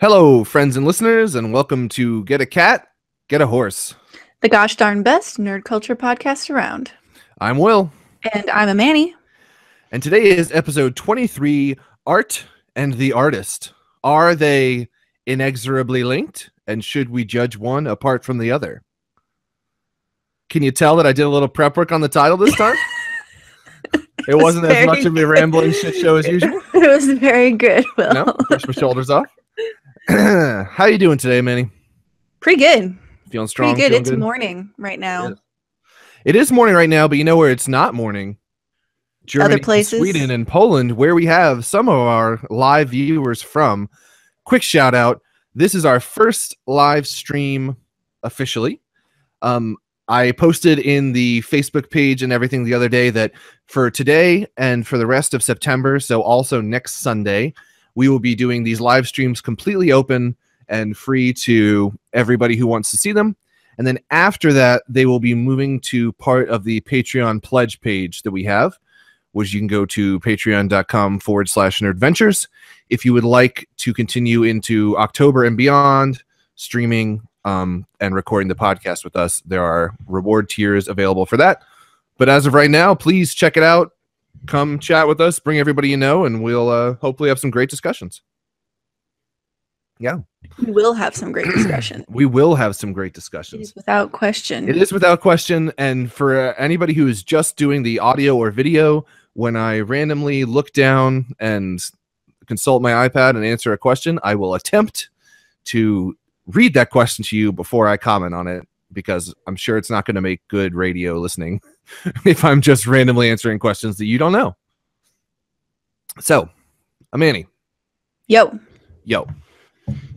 Hello, friends and listeners, and welcome to Get a Cat, Get a Horse. The gosh darn best nerd culture podcast around. I'm Will. And I'm Amani. And today is episode 23, Art and the Artist. Are they inexorably linked? And should we judge one apart from the other? Can you tell that I did a little prep work on the title this time? It wasn't as much of a rambling shit show as usual. It was very good, Will. No, push my shoulders off. How you doing today, Manny? Pretty good. Feeling strong? Pretty good. Feeling It's good? morning right now. It is morning right now, but you know where it's not morning? Germany, Other places? Sweden, and Poland, where we have some of our live viewers from. Quick shout out. This is our first live stream officially. I posted in the Facebook page and everything the other day that for today and for the rest of September, so also next Sunday, we will be doing these live streams completely open and free to everybody who wants to see them. And then after that, they will be moving to part of the Patreon pledge page that we have, which you can go to patreon.com/nerdventures. If you would like to continue into October and beyond, streaming and recording the podcast with us, there are reward tiers available for that. But as of right now, please check it out. Come chat with us, bring everybody you know, and we'll hopefully have some great discussions. Yeah. We will have some great discussion. We will have some great It discussions. is without question. It is without question. And for anybody who is just doing the audio or video, when I randomly look down and consult my iPad and answer a question, I will attempt to read that question to you before I comment on it, because I'm sure it's not going to make good radio listening if I'm just randomly answering questions that you don't know. So, Amani. Yo.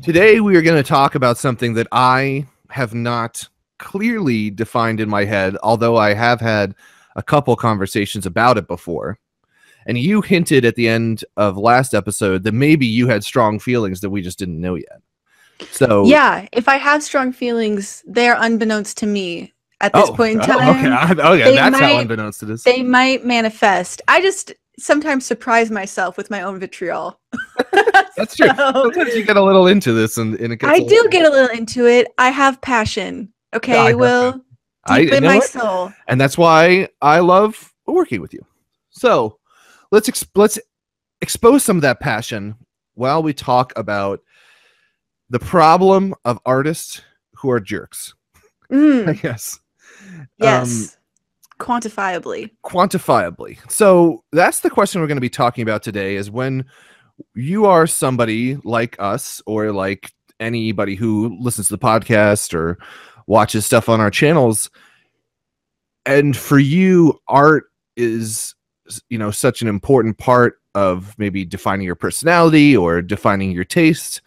Today we are going to talk about something that I have not clearly defined in my head, although I have had a couple conversations about it before. And you hinted at the end of last episode that maybe you had strong feelings that we just didn't know yet. So Yeah, if I have strong feelings, they're unbeknownst to me at this point in time. Okay, that's how unbeknownst it is. They might manifest. I just sometimes surprise myself with my own vitriol. That's true. Sometimes you get a little into this, and it gets I do get a little into it. I have passion. Okay, Will. Deep in my soul. And that's why I love working with you. So let's expose some of that passion while we talk about the problem of artists who are jerks. I guess. Yes. Quantifiably. So that's the question we're going to be talking about today, is when you are somebody like us, or like anybody who listens to the podcast or watches stuff on our channels, and for you, art is, such an important part of maybe defining your personality or defining your taste.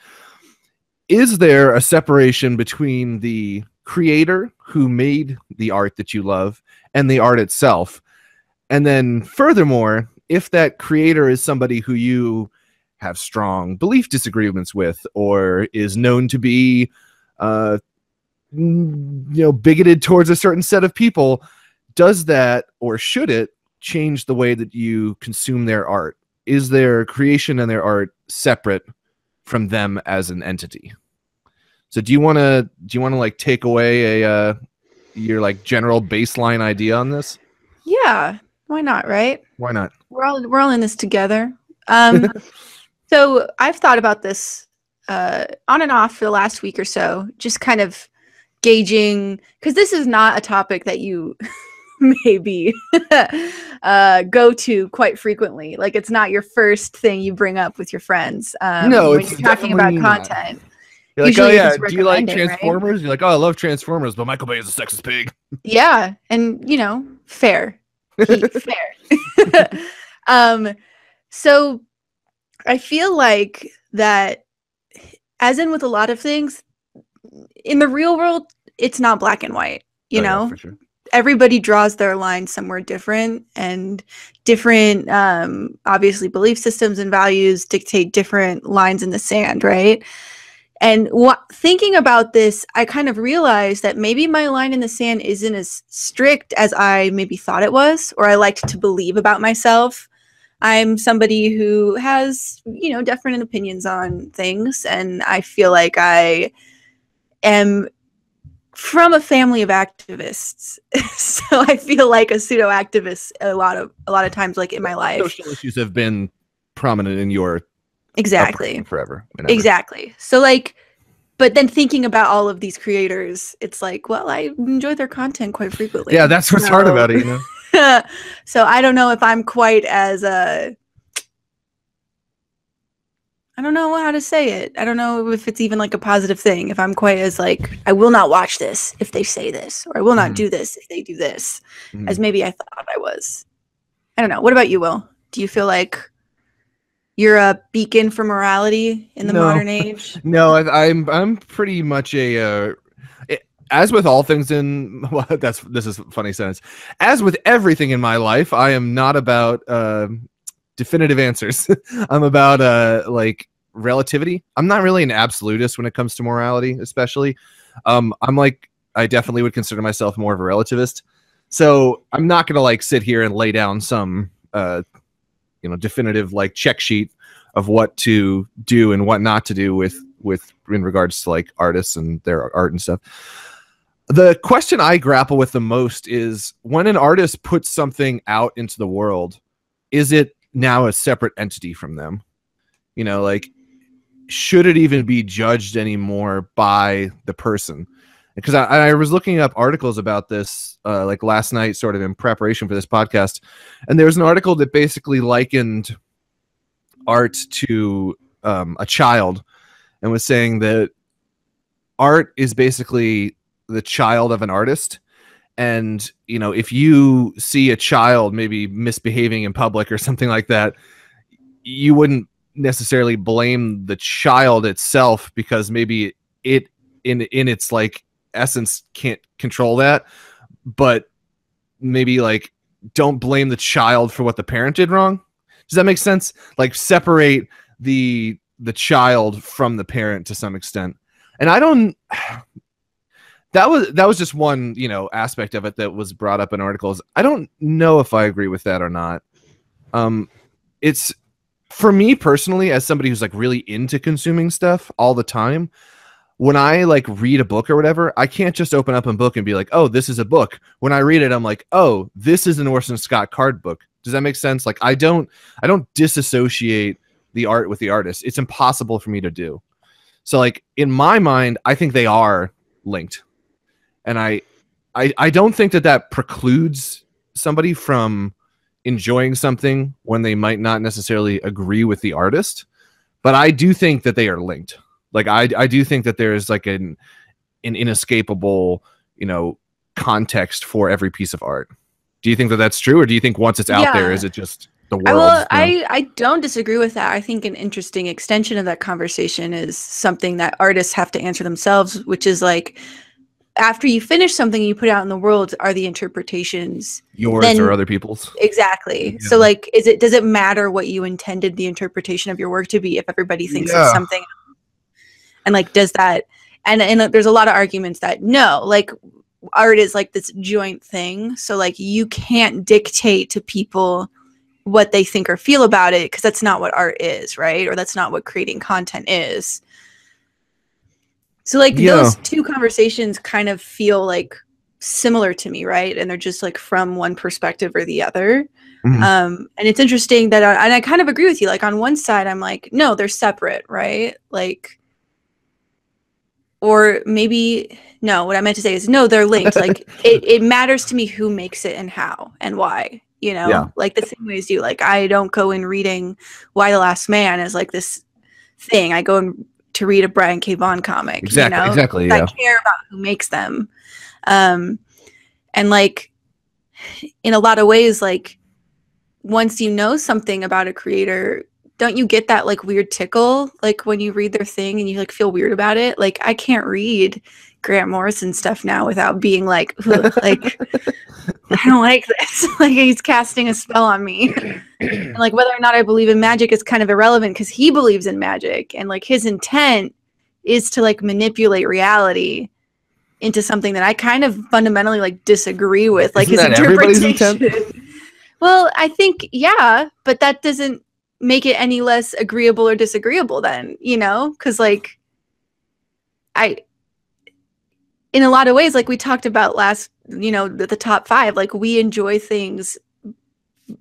Is there a separation between the creator who made the art that you love and the art itself? And then furthermore, if that creator is somebody who you have strong belief disagreements with, or is known to be bigoted towards a certain set of people, does that, or should it, change the way that you consume their art? Is their creation and their art separate from them as an entity? So do you want to like take away your like general baseline idea on this? Yeah, why not, right? Why not? We're all in this together. So I've thought about this on and off for the last week or so, just kind of gauging, because this is not a topic that you maybe go to quite frequently. Like, it's not your first thing you bring up with your friends. No, when it's you're talking about content. You're like, Usually oh yeah, just do you like recommend it, Transformers? right? You're like, oh, I love Transformers, but Michael Bay is a sexist pig. Yeah, and fair. Fair. So I feel like that, as in with a lot of things, in the real world, it's not black and white, Yeah, for sure. Everybody draws their line somewhere different, and different, obviously, belief systems and values dictate different lines in the sand, right? And thinking about this, I kind of realized that maybe my line in the sand isn't as strict as I maybe thought it was, or I liked to believe about myself. I'm somebody who has, different opinions on things, and I feel like I am from a family of activists. So I feel like a pseudo activist a lot of times, like in my life. Social issues have been prominent in your exactly forever. Exactly. So like, but then thinking about all of these creators, it's like, well, I enjoy their content quite frequently. Yeah, that's what's hard about it, So I don't know if I'm quite as I don't know how to say it. I don't know if it's even like a positive thing. If I'm quite as like, I will not watch this if they say this, or I will not do this if they do this, as maybe I thought I was. I don't know. What about you, Will? Do you feel like you're a beacon for morality in the modern age? No, I'm pretty much as with all things in this is a funny sentence. As with everything in my life, I am not about definitive answers. I'm about like relativity. I'm not really an absolutist when it comes to morality, especially. I definitely would consider myself more of a relativist. So I'm not gonna like sit here and lay down some definitive like check sheet of what to do and what not to do with in regards to like artists and their art and stuff. The question I grapple with the most is when an artist puts something out into the world, is it now a separate entity from them? Like, should it even be judged anymore by the person? Because I was looking up articles about this like last night, sort of in preparation for this podcast, and there was an article that basically likened art to a child and was saying that art is basically the child of an artist. And if you see a child maybe misbehaving in public or something like that, you wouldn't necessarily blame the child itself, because maybe it in its like essence can't control that, but maybe like don't blame the child for what the parent did wrong. Does that make sense? Like separate the child from the parent to some extent. And I don't that was just one aspect of it that was brought up in articles. I don't know if I agree with that or not. It's for me personally, as somebody who's like really into consuming stuff all the time, when I like read a book or whatever, I can't just open up a book and be like, oh, this is a book. When I read it, I'm like, oh, this is an Orson Scott Card book. Does that make sense? Like I don't disassociate the art with the artist. It's impossible for me to do. So like in my mind, I think they are linked. And I don't think that precludes somebody from enjoying something when they might not necessarily agree with the artist, but I do think that they are linked. Like I do think that there's like an inescapable, context for every piece of art. Do you think that that's true, or do you think once it's out there, is it just the world? I don't disagree with that. I think an interesting extension of that conversation is something that artists have to answer themselves, which is like, after you finish something you put out in the world, are the interpretations yours or other people's? Exactly. Yeah. So like, does it matter what you intended the interpretation of your work to be if everybody thinks it's something? And like, does that, and there's a lot of arguments that no, like art is like this joint thing. So like you can't dictate to people what they think or feel about it, because that's not what art is, right? Or that's not what creating content is. So like those two conversations kind of feel like similar to me, right? And they're just like from one perspective or the other. Mm-hmm. And it's interesting that, and I kind of agree with you. Like on one side, I'm like, no, they're separate, right? Like, or maybe no. What I meant to say is no, they're linked. Like it matters to me who makes it and how and why. Like the same way as you. Like I don't go in reading Y the Last Man as like this thing. I go to read a Brian K. Vaughan comic. Exactly. Yeah. I care about who makes them. And like in a lot of ways, like once you know something about a creator, don't you get that like weird tickle? Like when you read their thing and you like feel weird about it. Like I can't read Grant Morrison stuff now without being like, like I don't like this. Like he's casting a spell on me. And like whether or not I believe in magic is kind of irrelevant, because he believes in magic, and like his intent is to like manipulate reality into something that I kind of fundamentally like disagree with. Like Isn't his interpretation. Well, I think, yeah, but that doesn't make it any less agreeable or disagreeable then, you know? Because, like, in a lot of ways, like we talked about last, you know, the top 5, like we enjoy things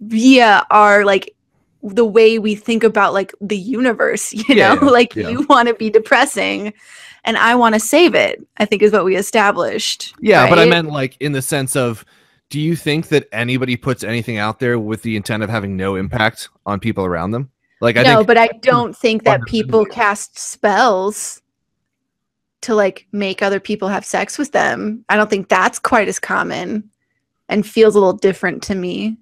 via our, like, the way we think about, like, the universe, you know? Like, you want to be depressing and I want to save it, I think is what we established. Yeah, right? But I meant, like, in the sense of, do you think that anybody puts anything out there with the intent of having no impact on people around them? Like, No, but I don't think that people cast spells to, like, make other people have sex with them. I don't think that's quite as common and feels a little different to me.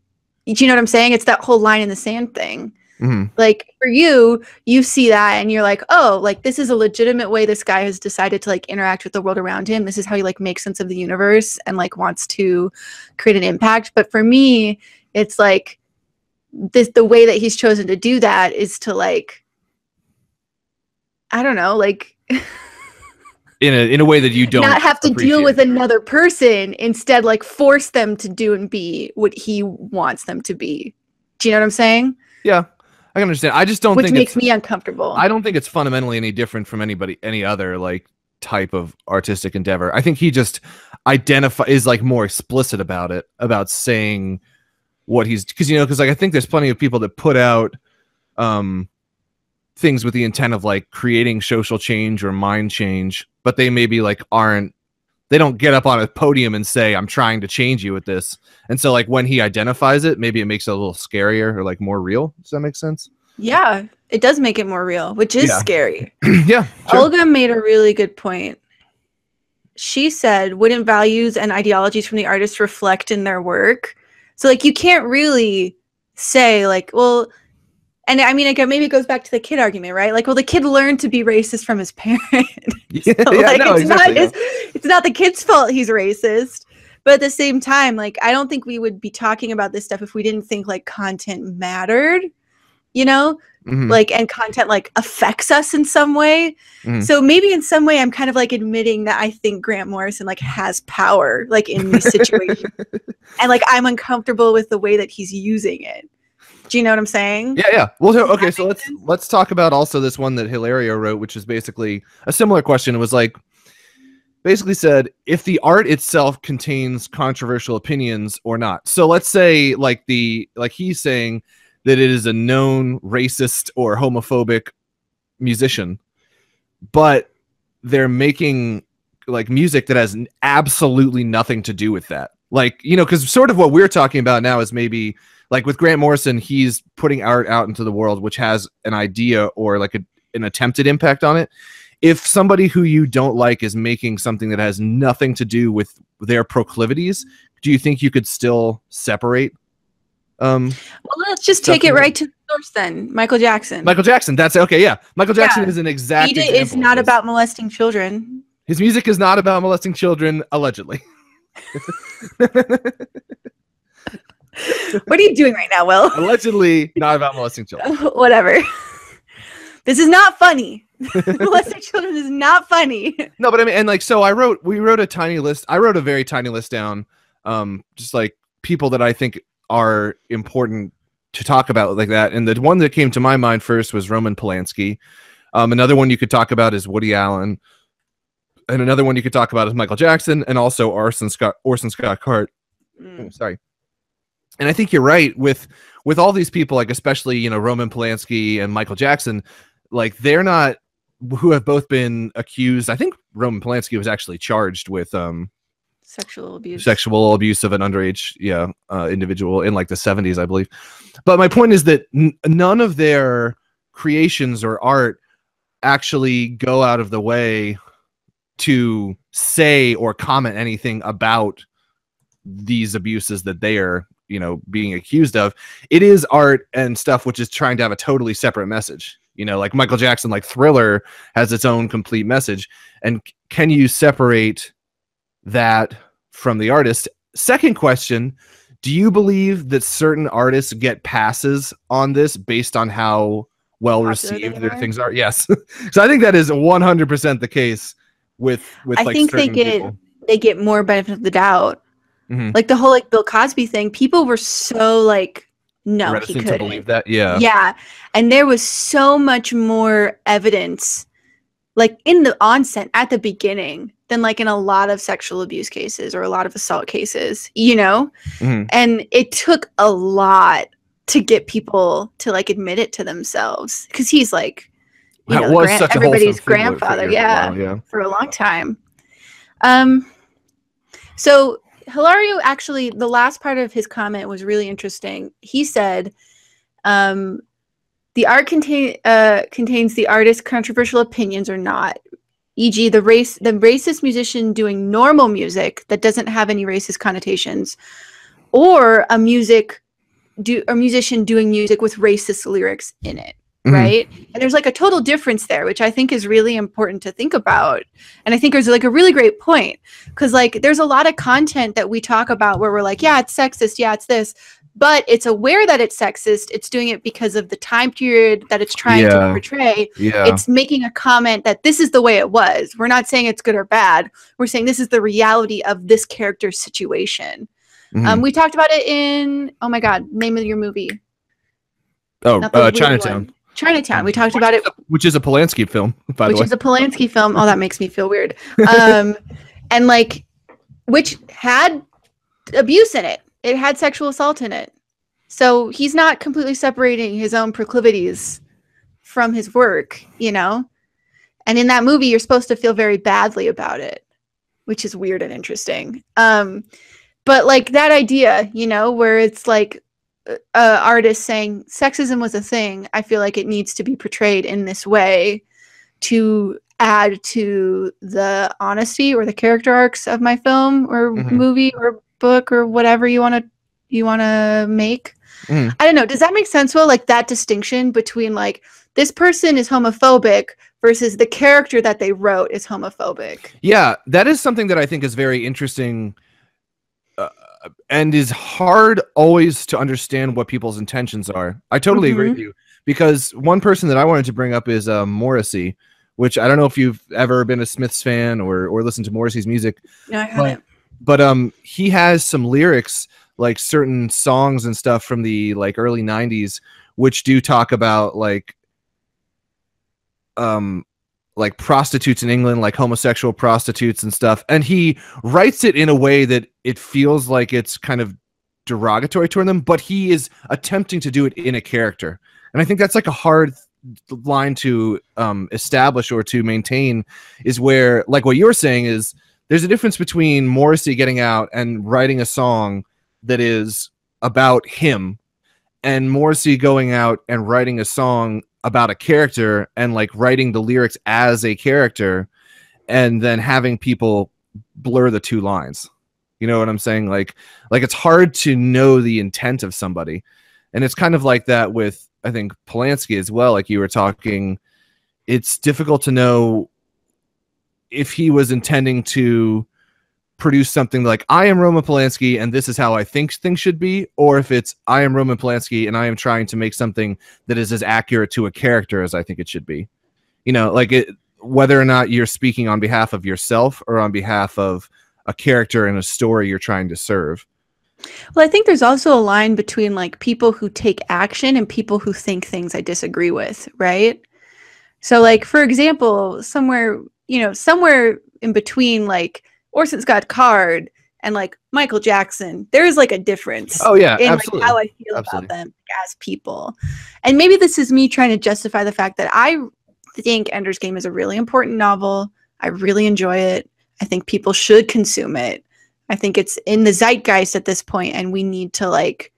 Do you know what I'm saying? It's that whole line in the sand thing. Mm-hmm. Like, for you see that and you're like, oh, like, this is a legitimate way this guy has decided to, like, interact with the world around him. This is how he, like, makes sense of the universe and, like, wants to create an impact. But for me, it's like the way that he's chosen to do that is to, like, I don't know, like in a way that you don't not have to deal with another person, instead, like, force them to do and be what he wants them to be. Do you know what I'm saying? Yeah, I can understand. I just don't Which think makes me uncomfortable. I don't think it's fundamentally any different from any other, like, type of artistic endeavor. I think he just is, like, more explicit about it, about saying what he's, because, you know, because, like, I think there's plenty of people that put out things with the intent of, like, creating social change or mind change, but they maybe, like, they don't get up on a podium and say, I'm trying to change you with this. And so, like, when he identifies it, maybe it makes it a little scarier or, like, more real. Does that make sense? Yeah, it does make it more real, which is scary. Yeah. Sure. Olga made a really good point. She said, wouldn't values and ideologies from the artists reflect in their work? So, like, you can't really say, like, well, and I mean, again, maybe it goes back to the kid argument, right? Like, well, the kid learned to be racist from his parent. It's not the kid's fault he's racist. But at the same time, like, I don't think we would be talking about this stuff if we didn't think, like, content mattered, you know? Mm-hmm. Like, and content, like, affects us in some way. Mm-hmm. So maybe in some way I'm kind of, like, admitting that I think Grant Morrison, like, has power, like, in these situations. And, like, I'm uncomfortable with the way that he's using it. Do you know what I'm saying? Yeah. Well, okay, so let's talk about also this one that Hilario wrote, which is basically a similar question. It was like, basically said, if the art itself contains controversial opinions or not. So let's say, like, he's saying that it is a known racist or homophobic musician, but they're making, like, music that has absolutely nothing to do with that. Like, you know, because sort of what we're talking about now is maybe, like, with Grant Morrison, he's putting art out into the world which has an idea or, like, an attempted impact on it. If somebody who you don't like is making something that has nothing to do with their proclivities, do you think you could still separate? Well, let's just take it right to the source then. Michael Jackson. That's okay. Yeah. Michael Jackson is an exact example. He is not about molesting children. His music is not about molesting children, allegedly. What are you doing right now, Will? Allegedly not about molesting children. Whatever. This is not funny. Molesting children is not funny. No, but I mean, and, like, so we wrote a tiny list. I wrote a very tiny list down, just, like, people that I think are important to talk about like that. And the one that came to my mind first was Roman Polanski. Another one you could talk about is Woody Allen. And another one you could talk about is Michael Jackson and also Orson Scott Card. Sorry. And I think you're right with all these people, like, especially, you know, Roman Polanski and Michael Jackson, like, they're not, who have both been accused. I think Roman Polanski was actually charged with sexual abuse of an underage individual in, like, the 70s, I believe. But my point is that none of their creations or art actually go out of the way to say or comment anything about these abuses that they are, you know, being accused of. It is art and stuff which is trying to have a totally separate message. You know, like Michael Jackson, like Thriller has its own complete message. And can you separate that from the artist? Second question, do you believe that certain artists get passes on this based on how well received their things are? Yes. So I think that is 100% the case with I think they get more benefit of the doubt. Mhm. Like the whole like Bill Cosby thing, people were so like, no, he Reticent to couldn't. believe that. Yeah. Yeah. And there was so much more evidence like in the onset at the beginning than like in a lot of sexual abuse cases or a lot of assault cases, you know? Mhm. And it took a lot to get people to like admit it to themselves because he's like, you That know, was such a wholesome everybody's grandfather, figure for a while, yeah, for a long time. So Hilario actually, the last part of his comment was really interesting. He said, the art contains the artist's controversial opinions or not, e.g., the racist musician doing normal music that doesn't have any racist connotations, or a musician doing music with racist lyrics in it. Right. And there's like a total difference there, which I think is really important to think about. And I think there's like a really great point because like there's a lot of content that we talk about where we're like, yeah, it's sexist. Yeah, it's this. But it's aware that it's sexist. It's doing it because of the time period that it's trying to portray. Yeah. It's making a comment that this is the way it was. We're not saying it's good or bad. We're saying this is the reality of this character's situation. We talked about it in, oh my God, name of your movie. Oh, Chinatown. Chinatown. We talked about it. Which is a Polanski film, by the way. Which is a Polanski film. Oh, that makes me feel weird. And like, which had abuse in it. It had sexual assault in it. So he's not completely separating his own proclivities from his work, you know? And in that movie, you're supposed to feel very badly about it, which is weird and interesting. But like that idea, you know, where it's like, artist saying sexism was a thing, I feel like it needs to be portrayed in this way to add to the honesty or the character arcs of my film or movie or book or whatever you want to make. I don't know. Does that make sense? Well, like that distinction between like this person is homophobic versus the character that they wrote is homophobic. Yeah, that is something that I think is very interesting. And is hard always to understand what people's intentions are. I totally agree with you, because one person that I wanted to bring up is Morrissey, which I don't know if you've ever been a Smiths fan or listened to Morrissey's music. No, I haven't. But he has some lyrics, like certain songs and stuff from the like early 90s, which do talk about like prostitutes in England, like homosexual prostitutes and stuff. And he writes it in a way that it feels like it's kind of derogatory toward them, but he is attempting to do it in a character. And I think that's like a hard line to establish or to maintain, is where, like what you're saying is, there's a difference between Morrissey getting out and writing a song that is about him and Morrissey going out and writing a song about a character and like writing the lyrics as a character and then having people blur the two lines. You know what I'm saying? Like it's hard to know the intent of somebody. And it's kind of like that with, I think, Polanski as well. Like you were talking, it's difficult to know if he was intending to produce something like, I am Roman Polanski and this is how I think things should be, or if it's, I am Roman Polanski and I am trying to make something that is as accurate to a character as I think it should be. You know, like whether or not you're speaking on behalf of yourself or on behalf of a character and a story you're trying to serve. Well, I think there's also a line between like people who take action and people who think things I disagree with, right? So like, for example, somewhere in between like Orson Scott Card and like Michael Jackson, there is like a difference. Oh yeah, in absolutely. Like, how I feel about them as people. And maybe this is me trying to justify the fact that I think Ender's Game is a really important novel. I really enjoy it. I think people should consume it. I think it's in the zeitgeist at this point, and we need to like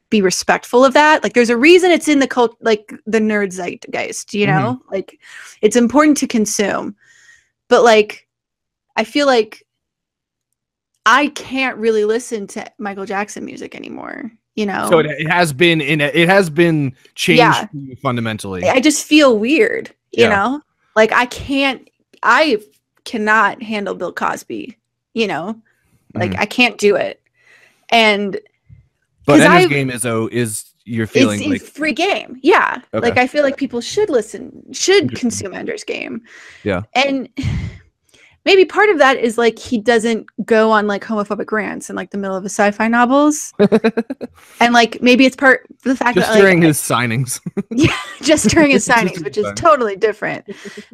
be respectful of that. Like there's a reason it's in the cult, like the nerd zeitgeist, you know, like it's important to consume. But like, I feel like I can't really listen to Michael Jackson music anymore, you know? So it has been changed fundamentally. I just feel weird, you know? Like I cannot handle Bill Cosby, you know? Like I can't do it. And but Ender's Game is you're feeling it's like free game. Yeah. Okay. Like I feel like people should consume Ender's Game. Yeah. And maybe part of that is like he doesn't go on like homophobic rants in like the middle of his sci-fi novels. And like maybe it's part of the fact just that during his signings. Yeah, just during his signings, which is totally different.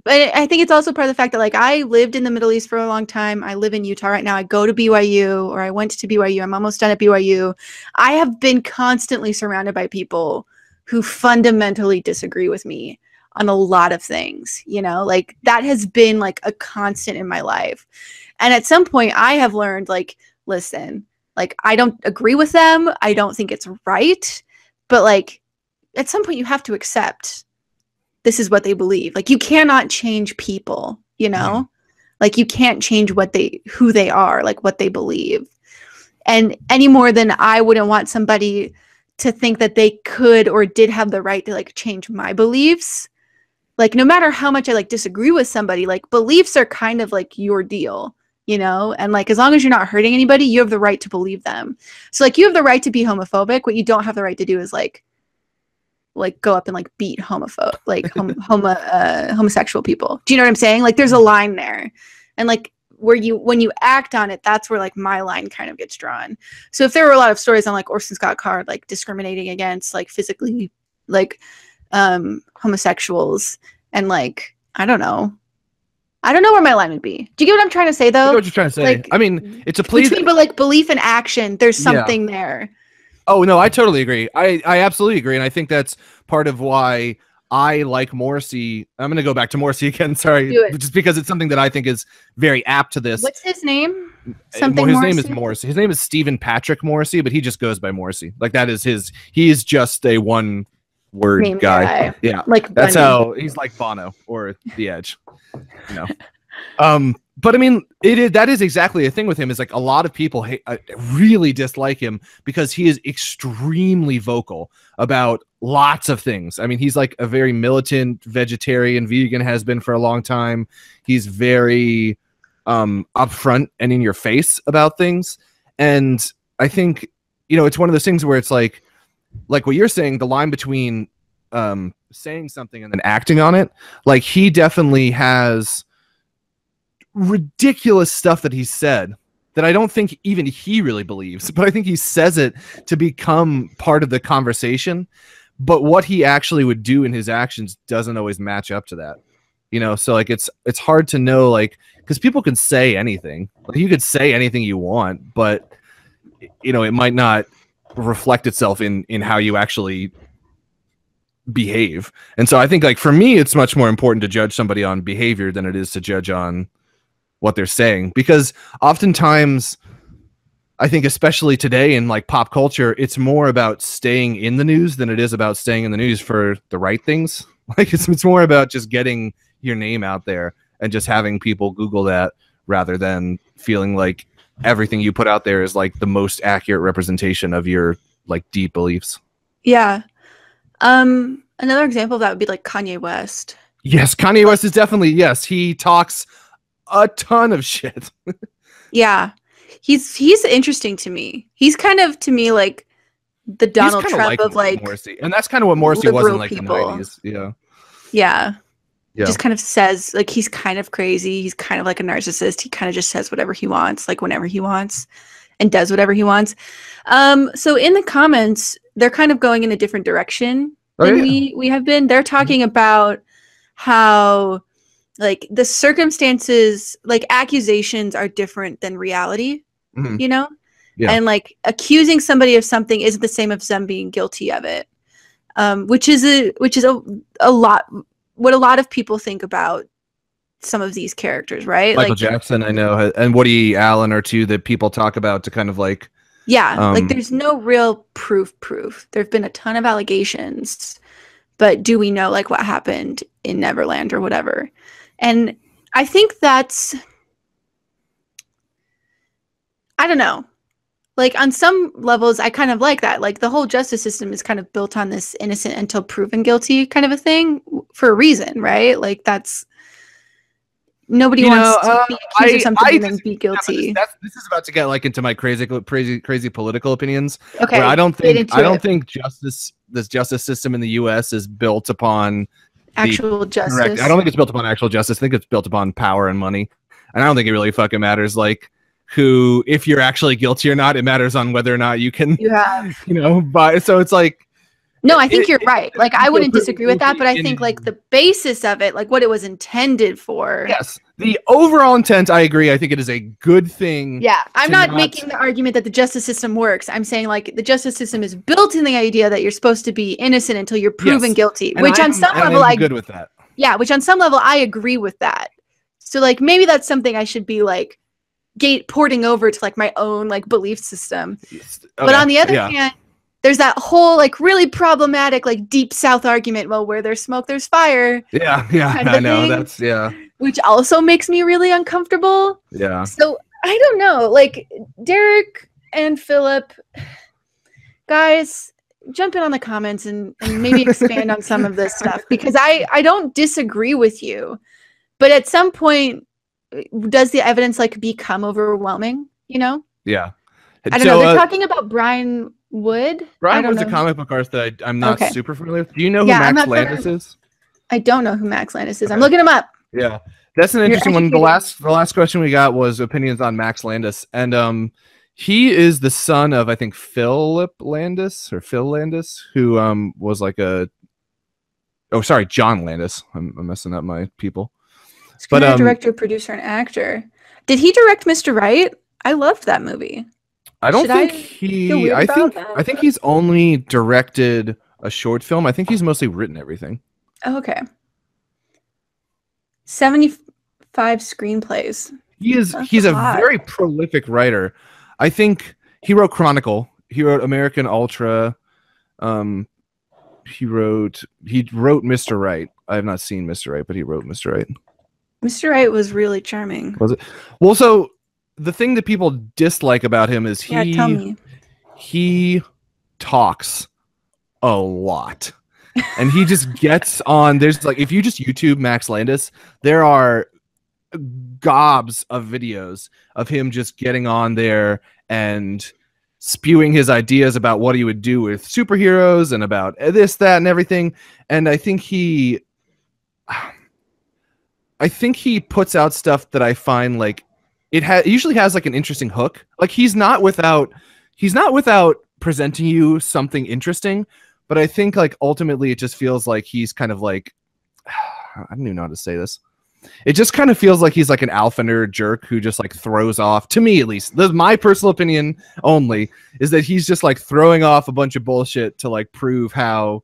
But I think it's also part of the fact that like I lived in the Middle East for a long time. I live in Utah right now. I go to BYU, or I went to BYU. I'm almost done at BYU. I have been constantly surrounded by people who fundamentally disagree with me on a lot of things, you know, like that has been like a constant in my life. And at some point I have learned like, listen, like I don't agree with them. I don't think it's right. But like at some point you have to accept this is what they believe. Like you cannot change people, you know, like you can't change who they are, like what they believe. And any more than I wouldn't want somebody to think that they could or did have the right to like change my beliefs. Like no matter how much I like disagree with somebody, like beliefs are kind of like your deal, you know? And like as long as you're not hurting anybody, you have the right to believe them. So like you have the right to be homophobic. What you don't have the right to do is like go up and like beat homosexual people. Do you know what I'm saying? Like there's a line there. And like when you act on it, that's where like my line kind of gets drawn. So if there were a lot of stories on like Orson Scott Card like discriminating against like physically like homosexuals and like I don't know where my line would be. Do you get what I'm trying to say though? I know what you're trying to say. Like, I mean, it's a plea but like belief and action, there's something there. Oh no, I totally agree. I absolutely agree, and I think that's part of why I like Morrissey. I'm going to go back to Morrissey again. Sorry, just because it's something that I think is very apt to this. What's his name? His name is Morrissey. His name is Stephen Patrick Morrissey, but he just goes by Morrissey. Like that is his. He's just a one word guy. Yeah, like that's how he's like Bono or The Edge. You know. But I mean, that is exactly the thing with him is like a lot of people really dislike him because he is extremely vocal about lots of things. I mean, he's like a very militant vegetarian, vegan, has been for a long time. He's very upfront and in your face about things. And I think, you know, it's one of those things where it's like what you're saying, the line between saying something and then acting on it, like he definitely has ridiculous stuff that he said that I don't think even he really believes, but I think he says it to become part of the conversation. But what he actually would do in his actions doesn't always match up to that, you know? So like, it's hard to know, like, because people can say anything. Like, you could say anything you want, but you know, it might not reflect itself in how you actually behave. And so I think like for me, it's much more important to judge somebody on behavior than it is to judge on what they're saying, because oftentimes I think especially today in like pop culture, it's more about staying in the news than it is about staying in the news for the right things. Like it's more about just getting your name out there and just having people Google that rather than feeling like everything you put out there is like the most accurate representation of your like deep beliefs. Yeah. Another example of that would be like Kanye West. Yes, Kanye West is definitely, yes, he talks a ton of shit. Yeah. He's interesting to me. He's kind of, to me, like the Donald Trump of like Morrissey. And that's kind of what Morrissey was in like people. The 90s. Yeah. Yeah. Just kind of says like he's kind of crazy. He's kind of like a narcissist. He kind of just says whatever he wants, like whenever he wants, and does whatever he wants. So in the comments, they're kind of going in a different direction than we have been. They're talking about how like the circumstances, like accusations are different than reality, you know? Yeah. And like accusing somebody of something isn't the same as them being guilty of it. Which is a lot what a lot of people think about some of these characters, right? Michael Jackson, I know, and Woody Allen are two that people talk about to kind of like like there's no real proof. There've been a ton of allegations, but do we know like what happened in Neverland or whatever? And I think that's, I don't know, like on some levels, I kind of like that. Like the whole justice system is kind of built on this innocent until proven guilty kind of a thing for a reason, right? Like that's, nobody wants to be accused of something and then be guilty. This is about to get like into my crazy political opinions. Okay, I don't think this justice system in the U.S. is built upon actual justice. I don't think it's built upon actual justice. I think it's built upon power and money. and I don't think it really fucking matters. Like, who, if you're actually guilty or not, it matters on whether or not you can, but so it's like, no, I think you're right. Like, I wouldn't disagree with that, but I think like the basis of it, like what it was intended for. Yes, the overall intent, I agree. I think it is a good thing. Yeah, I'm not making the argument that the justice system works. I'm saying like the justice system is built in the idea that you're supposed to be innocent until you're proven guilty, which on some level I'm good with that. Yeah, which on some level I agree with that. So like maybe that's something I should be like porting over to like my own like belief system. Okay. But on the other hand, there's that whole like really problematic like deep South argument. Well, where there's smoke, there's fire. Yeah, I know that's which also makes me really uncomfortable. Yeah. So I don't know, like Derek and Philip, guys, jump in on the comments and maybe expand on some of this stuff, because I don't disagree with you, but at some point, does the evidence like become overwhelming? You know? Yeah. I don't know. They're talking about Brian Wood. Brian Wood's a comic book artist that I'm not super familiar with. Do you know who Max Landis is? I don't know who Max Landis is. I'm looking him up. Yeah, that's an interesting one. The last question we got was opinions on Max Landis, and he is the son of, I think, Phil Landis, who was like John Landis. I'm messing up my people. Screenwriter, director, producer, and actor. Did he direct Mr. Right? I loved that movie. I don't think he. I think he's only directed a short film. I think he's mostly written everything. Oh, okay. 75 screenplays. He's a very prolific writer. I think he wrote Chronicle. He wrote American Ultra. He wrote Mr. Right. I have not seen Mr. Right, but he wrote Mr. Right. Mr. Right was really charming. Was it? Well, so the thing that people dislike about him is tell me. He talks a lot. And he just gets on. There's like, if you just YouTube Max Landis, there are gobs of videos of him just getting on there and spewing his ideas about what he would do with superheroes and about this, that, and everything. And I think he puts out stuff that I find like it usually has like an interesting hook. Like he's not without presenting you something interesting, but I think like ultimately it just feels like he's kind of like, I don't even know how to say this. It just kind of feels like he's like an alpha nerd jerk who just like throws off, to me at least, my personal opinion only, is that he's just like throwing off a bunch of bullshit to like prove how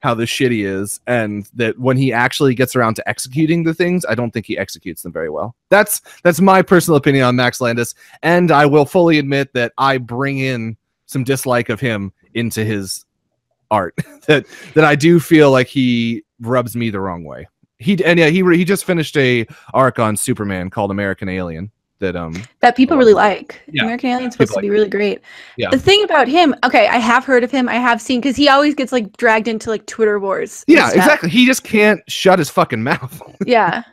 the shit he is, and that when he actually gets around to executing the things, I don't think he executes them very well. That's my personal opinion on Max Landis, and I will fully admit that I bring in some dislike of him into his art that I do feel like he rubs me the wrong way. He just finished a arc on Superman called American Alien that people really like. Yeah. American Alien's supposed to be really great. Yeah. The thing about him, okay, I have heard of him. I have seen, because he always gets like dragged into like Twitter wars. Yeah, exactly. He just can't shut his fucking mouth. Yeah.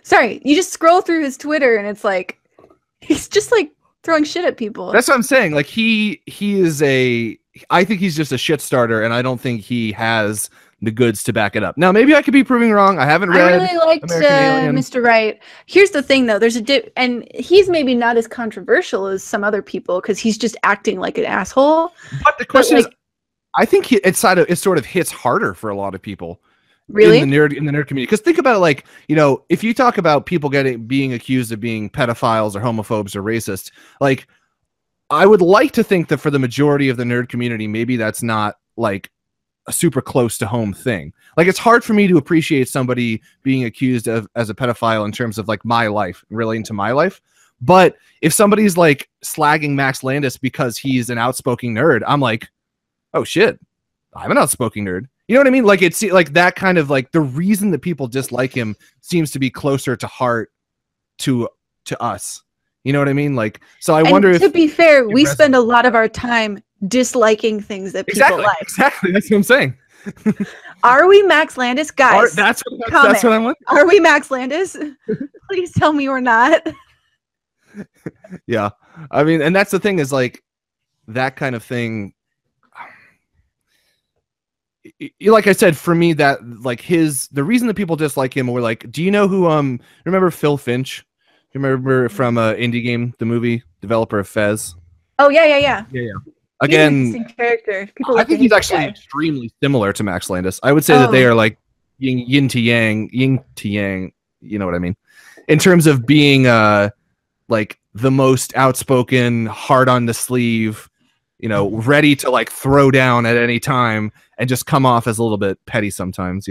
Sorry, you just scroll through his Twitter and it's like he's just like throwing shit at people. That's what I'm saying. Like he is I think he's just a shit starter, and I don't think he has the goods to back it up. Now, maybe I could be proving wrong. I haven't read. I really liked Mr. Right. Here's the thing, though. There's a dip, and he's maybe not as controversial as some other people because he's just acting like an asshole. But the question is, I think it sort of hits harder for a lot of people. Really? In the nerd community. Because think about it, like, you know, if you talk about people being accused of being pedophiles or homophobes or racist, like, I would like to think that for the majority of the nerd community, maybe that's not like a super close to home thing. Like, it's hard for me to appreciate somebody being accused of as a pedophile in terms of like my life, relating to my life. But if somebody's like slagging Max Landis because he's an outspoken nerd, I'm like, oh shit, I'm an outspoken nerd. You know what I mean? Like, it's like that kind of like the reason that people dislike him seems to be closer to heart to us. You know what I mean? Like, so I wonder if, to be fair, we spend a lot of our time disliking things that people like. Exactly. That's what I'm saying. Are we Max Landis? Guys, that's what I'm wondering. Are we Max Landis? Please tell me we're not. Yeah. I mean, and that's the thing is like that kind of thing. like I said, for me, that like the reason that people dislike him were like, do you know who remember Phil Finch? You remember from Indie Game, the movie, developer of Fez? Oh yeah. Yeah. He's an Again, interesting character. People I think he's actually extremely similar to Max Landis. I would say that they are like yin to yang. You know what I mean? In terms of being like the most outspoken, hard on the sleeve, ready to like throw down at any time and just come off as a little bit petty sometimes,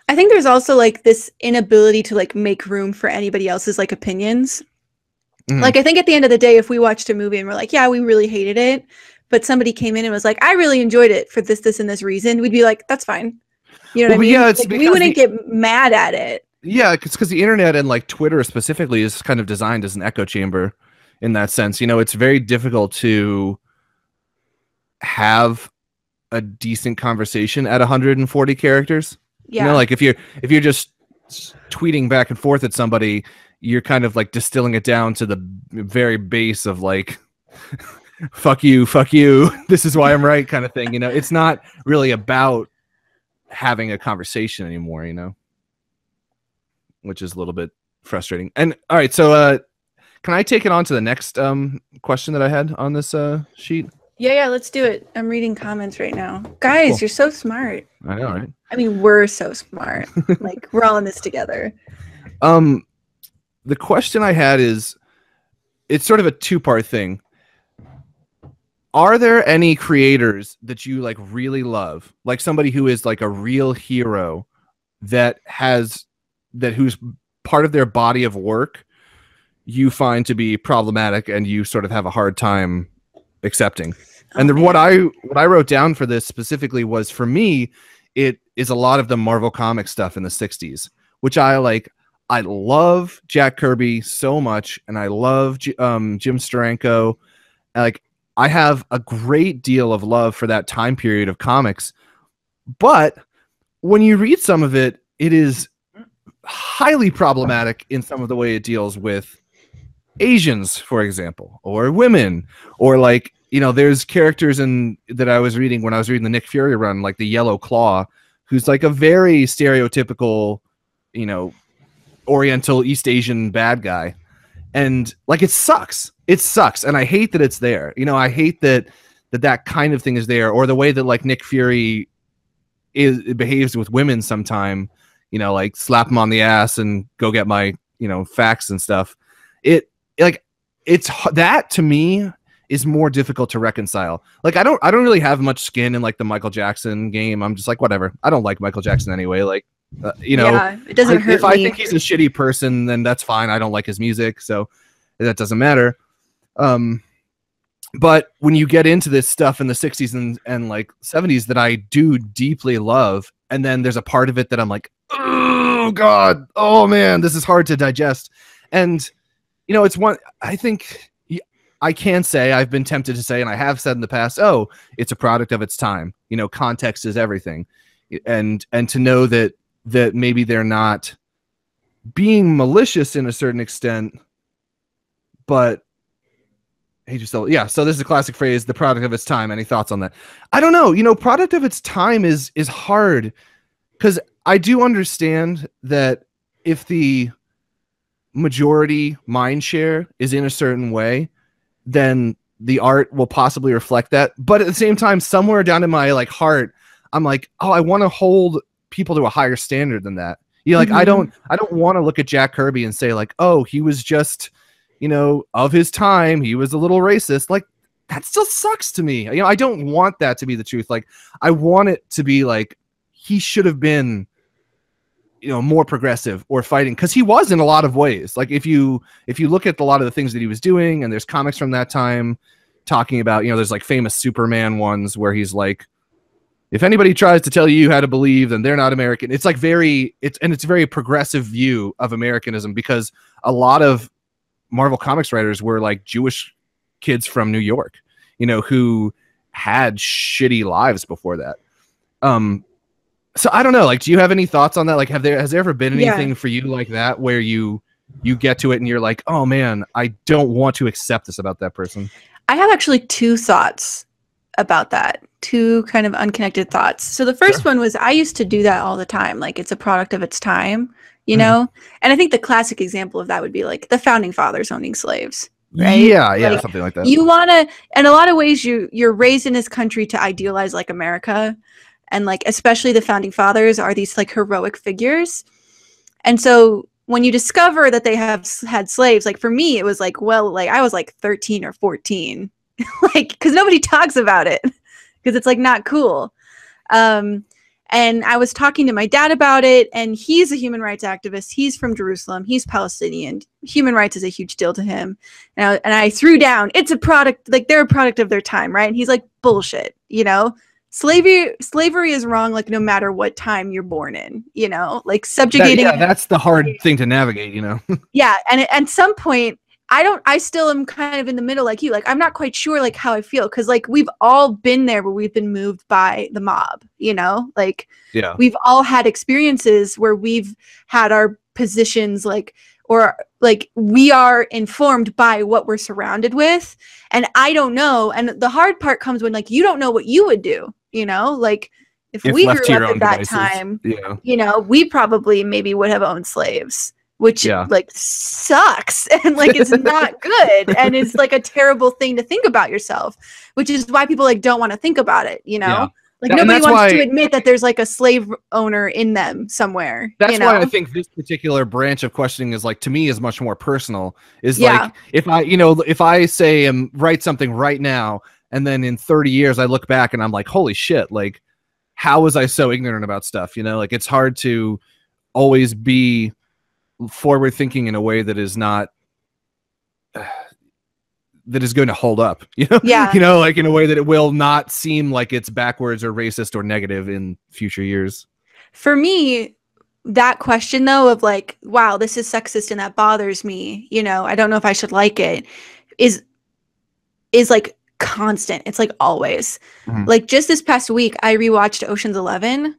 I think there's also like this inability to like make room for anybody else's like opinions. Mm-hmm. Like I think at the end of the day, if we watched a movie and we're like, yeah, we really hated it, but somebody came in and was like, I really enjoyed it for this, and this reason, we'd be like, that's fine. You know what I mean? Yeah, like, we wouldn't get mad at it. Yeah, it's because the internet and like Twitter specifically is kind of designed as an echo chamber in that sense. It's very difficult to have a decent conversation at 140 characters. Yeah. Like if you're just tweeting back and forth at somebody, you're kind of like distilling it down to the very base of like, fuck you, this is why I'm right kind of thing. It's not really about having a conversation anymore, which is a little bit frustrating. And all right, so can I take it on to the next question that I had on this sheet? Yeah, let's do it. I'm reading comments right now. Guys, cool. You're so smart. I know, right? I mean, we're so smart. Like, we're all in this together. The question I had is, it's sort of a two-part thing. Are there any creators that you like really love? Like somebody who is like a real hero whose part of their body of work you find to be problematic and you sort of have a hard time accepting? And then what I wrote down for this specifically was, for me, it is a lot of the Marvel Comics stuff in the 60s, which I like. I love Jack Kirby so much, and I love Jim Steranko. Like, I have a great deal of love for that time period of comics. But when you read some of it, it is highly problematic in some of the way it deals with Asians, for example, or women, or like, there's characters that I was reading when I was reading the Nick Fury run, like the Yellow Claw, who's like a very stereotypical, Oriental East Asian bad guy. And like, it sucks. And I hate that it's there. I hate that kind of thing is there, or the way that like Nick Fury behaves with women sometime, like slap them on the ass and go get my, facts and stuff. It's that to me is more difficult to reconcile. Like, I don't really have much skin in like the Michael Jackson game. I'm just like, whatever. I don't like Michael Jackson anyway. Like, yeah, it doesn't hurt if I think he's a shitty person, then that's fine. I don't like his music, so that doesn't matter. But when you get into this stuff in the 60s and like 70s that I do deeply love, and then there's a part of it that I'm like, oh God, oh man, this is hard to digest. And it's one, I think I can say, I've been tempted to say, and I have said in the past, oh, it's a product of its time. Context is everything. And to know that maybe they're not being malicious in a certain extent, but hey, yeah. So this is a classic phrase, the product of its time. Any thoughts on that? I don't know. Product of its time is hard, because I do understand that if the majority mind share is in a certain way, then the art will possibly reflect that. But at the same time, somewhere down in my like heart, I'm like, oh, I want to hold people to a higher standard than that. Like, I don't want to look at Jack Kirby and say like, oh, he was just, of his time, he was a little racist. Like, that still sucks to me. I don't want that to be the truth. Like, I want it to be like, he should have been, more progressive or fighting, because he was in a lot of ways. Like, if you look at a lot of the things that he was doing, and there's comics from that time talking about, there's like famous Superman ones where he's like, if anybody tries to tell you how to believe, then they're not American. It's like it's a very progressive view of Americanism, because a lot of Marvel Comics writers were like Jewish kids from New York, who had shitty lives before that. So I don't know, like, do you have any thoughts on that? Like, has there ever been anything for you like that where you get to it and you're like, oh man, I don't want to accept this about that person? I have actually two thoughts about that. Two kind of unconnected thoughts. So the first one was I used to do that all the time. Like it's a product of its time, you know? And I think the classic example of that would be like the founding fathers owning slaves, right? Yeah, like, something like that. You want to, in a lot of ways, you're raised in this country to idealize like America. And like, especially the founding fathers are these like heroic figures. And so when you discover that they have had slaves, like for me, it was like, well, like I was like 13 or 14, like, because nobody talks about it because it's like not cool. And I was talking to my dad about it, and he's a human rights activist. He's from Jerusalem. He's Palestinian. Human rights is a huge deal to him. And I threw down, it's a product, like they're a product of their time, right? And he's like, bullshit, you know? Slavery is wrong, like no matter what time you're born in, you know, like subjugating. That's the hard thing to navigate, you know. Yeah, and at some point, I still am kind of in the middle like you. Like I'm not quite sure like how I feel because like we've all been there where we've been moved by the mob, you know, like we've all had experiences where we've had our positions like or like we are informed by what we're surrounded with, and I don't know. And the hard part comes when like you don't know what you would do, you know, like if we grew up at that time, you know, we probably maybe would have owned slaves, which like sucks and like it's not good and it's like a terrible thing to think about yourself, which is why people like don't want to think about it, you know. Like nobody wants to admit that there's like a slave owner in them somewhere. That's why I think this particular branch of questioning is like, to me, is much more personal. Is like if I say write something right now, and then in 30 years I look back and I'm like, holy shit, like how was I so ignorant about stuff? You know, like it's hard to always be forward thinking in a way that is not that is going to hold up, you know? You know, like in a way that it will not seem like it's backwards or racist or negative in future years. For me, that question though of like, wow, this is sexist and that bothers me, you know, I don't know if I should like it, is like constant. It's like always. Like just this past week I rewatched Ocean's 11.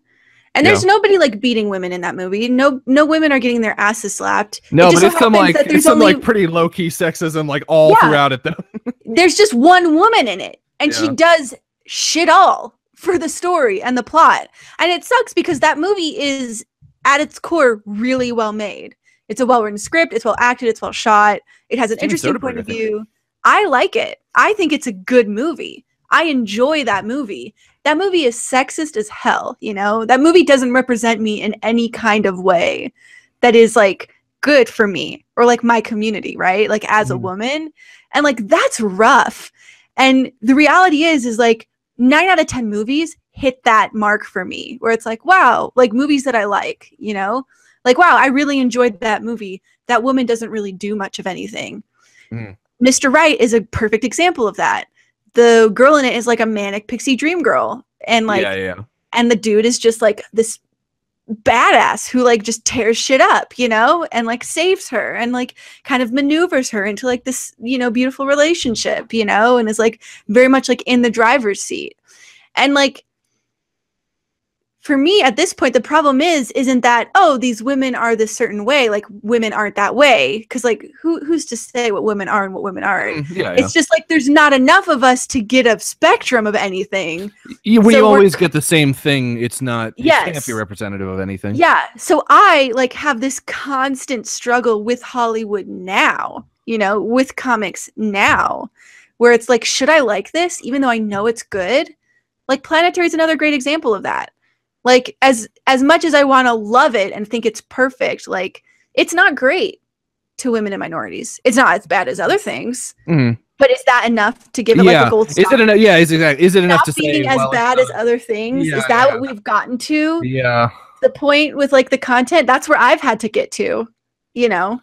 And there's nobody like beating women in that movie. No women are getting their asses slapped. No, but it's some like pretty low key sexism like all throughout it though. There's just one woman in it, and she does shit all for the story and the plot. And it sucks because that movie is at its core really well made. It's a well-written script, it's well acted, it's well shot. It has an interesting point of view. I like it. I think it's a good movie. I enjoy that movie. That movie is sexist as hell, you know? That movie doesn't represent me in any kind of way that is like good for me or like my community, right? Like as a woman. And like that's rough. And the reality is like 9 out of 10 movies hit that mark for me where it's like, wow, like movies that I like, you know? Like, wow, I really enjoyed that movie. That woman doesn't really do much of anything. Mr. Right is a perfect example of that. The girl in it is like a manic pixie dream girl, and like and the dude is just like this badass who like just tears shit up, you know, and like saves her and like kind of maneuvers her into like this, you know, beautiful relationship, you know, and is like very much like in the driver's seat. And like for me at this point, the problem isn't that, oh, these women are this certain way, like women aren't that way, because like who's to say what women are and what women aren't? It's just like there's not enough of us to get a spectrum of anything. When you always get the same thing, it's not, it can't be representative of anything. So I like have this constant struggle with Hollywood now, you know, with comics now, where it's like, should I like this even though I know it's good? Like Planetary is another great example of that. Like as much as I want to love it and think it's perfect, like it's not great to women and minorities. It's not as bad as other things, but is that enough to give it like a gold star? Is it enough? Yeah, exactly. Is it enough to say as bad as other things? Is that what we've gotten to? The point with like the content, that's where I've had to get to, you know?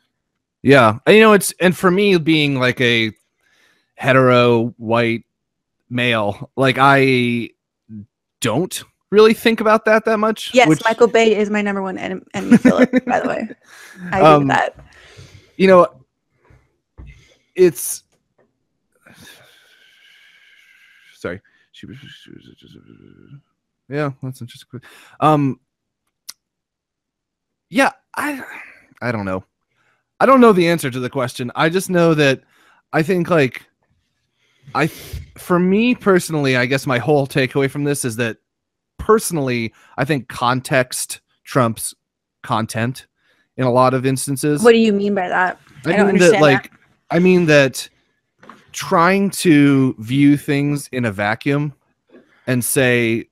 Yeah. And, you know, and for me being like a hetero white male, like I don't really think about that much. Yes, Michael Bay is my number one enemy filler, by the way. I agree with that. You know, it's sorry. Yeah, that's interesting. Yeah, I don't know. I don't know the answer to the question. I just know that I think like For me personally, I guess my whole takeaway from this is that personally, I think context trumps content in a lot of instances. What do you mean by that? I don't understand that. I mean that trying to view things in a vacuum and say,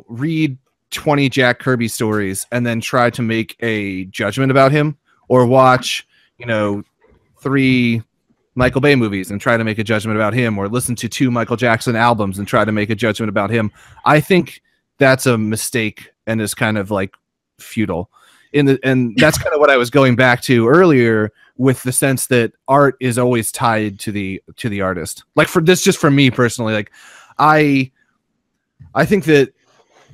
read 20 Jack Kirby stories and then try to make a judgment about him, or watch, 3 Michael Bay movies and try to make a judgment about him, or listen to 2 Michael Jackson albums and try to make a judgment about him. I think that's a mistake and is kind of like futile. And that's kind of what I was going back to earlier, with the sense that art is always tied to the artist. Like, for this, just for me personally, like I think that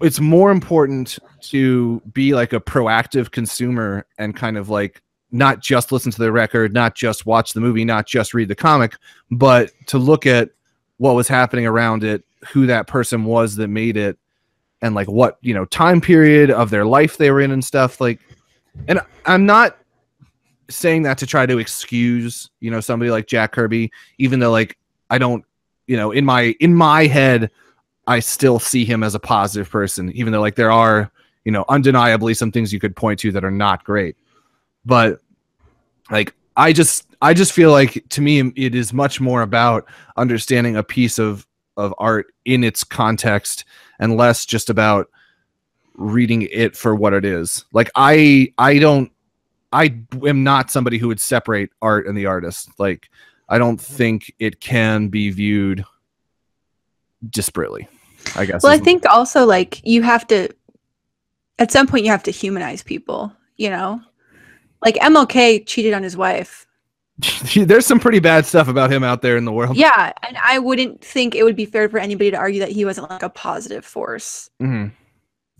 it's more important to be like a proactive consumer and kind of like not just listen to the record, not just watch the movie, not just read the comic, but to look at what was happening around it, who that person was that made it, and like what, time period of their life they were in and stuff. Like, and I'm not saying that to try to excuse, somebody like Jack Kirby, even though like I don't, in my head, I still see him as a positive person, even though like there are, undeniably some things you could point to that are not great. But like, I just feel like, to me, it is much more about understanding a piece of art in its context and less just about reading it for what it is. Like, I am not somebody who would separate art and the artist. Like, I don't think it can be viewed disparately, I guess. Well, I think also, like, you have to, at some point, you have to humanize people, Like, MLK cheated on his wife. There's some pretty bad stuff about him out there in the world. Yeah, and I wouldn't think it would be fair for anybody to argue that he wasn't like a positive force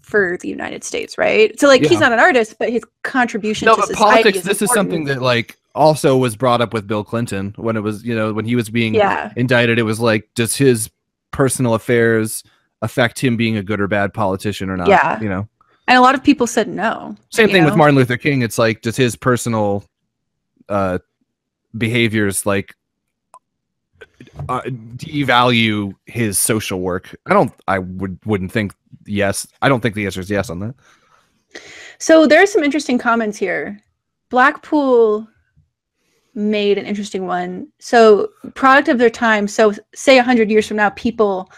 for the United States, right? So, like, he's not an artist, but his contribution to society politics. is This important. is something that like also was brought up with Bill Clinton when it was, when he was being indicted. It was like, does his personal affairs affect him being a good or bad politician or not? Yeah, and a lot of people said no. Same thing with Martin Luther King. It's like, does his personal behaviors like devalue his social work? I wouldn't think yes. I don't think the answer is yes on that. So there are some interesting comments here. Blackpool made an interesting one. So, product of their time. So, say 100 years from now, people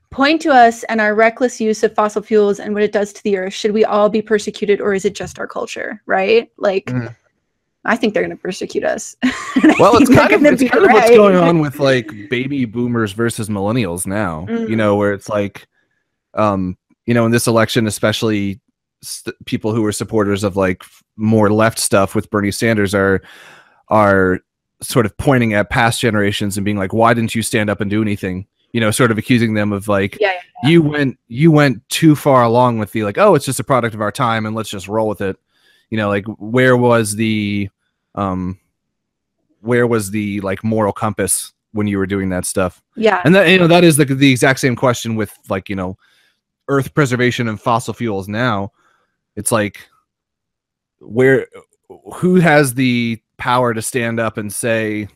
point to us and our reckless use of fossil fuels and what it does to the earth. Should we all be persecuted, or is it just our culture? Right? Like, I think they're going to persecute us. Well, it's kind of what's going on with like baby boomers versus millennials now, where it's like, in this election, especially people who are supporters of like more left stuff with Bernie Sanders are sort of pointing at past generations and being like, why didn't you stand up and do anything? Sort of accusing them of like, you went too far along with the like, oh, it's just a product of our time and let's just roll with it. Like, where was the like moral compass when you were doing that stuff? Yeah. And that, that is the exact same question with like, earth preservation and fossil fuels now. It's like, who has the power to stand up and say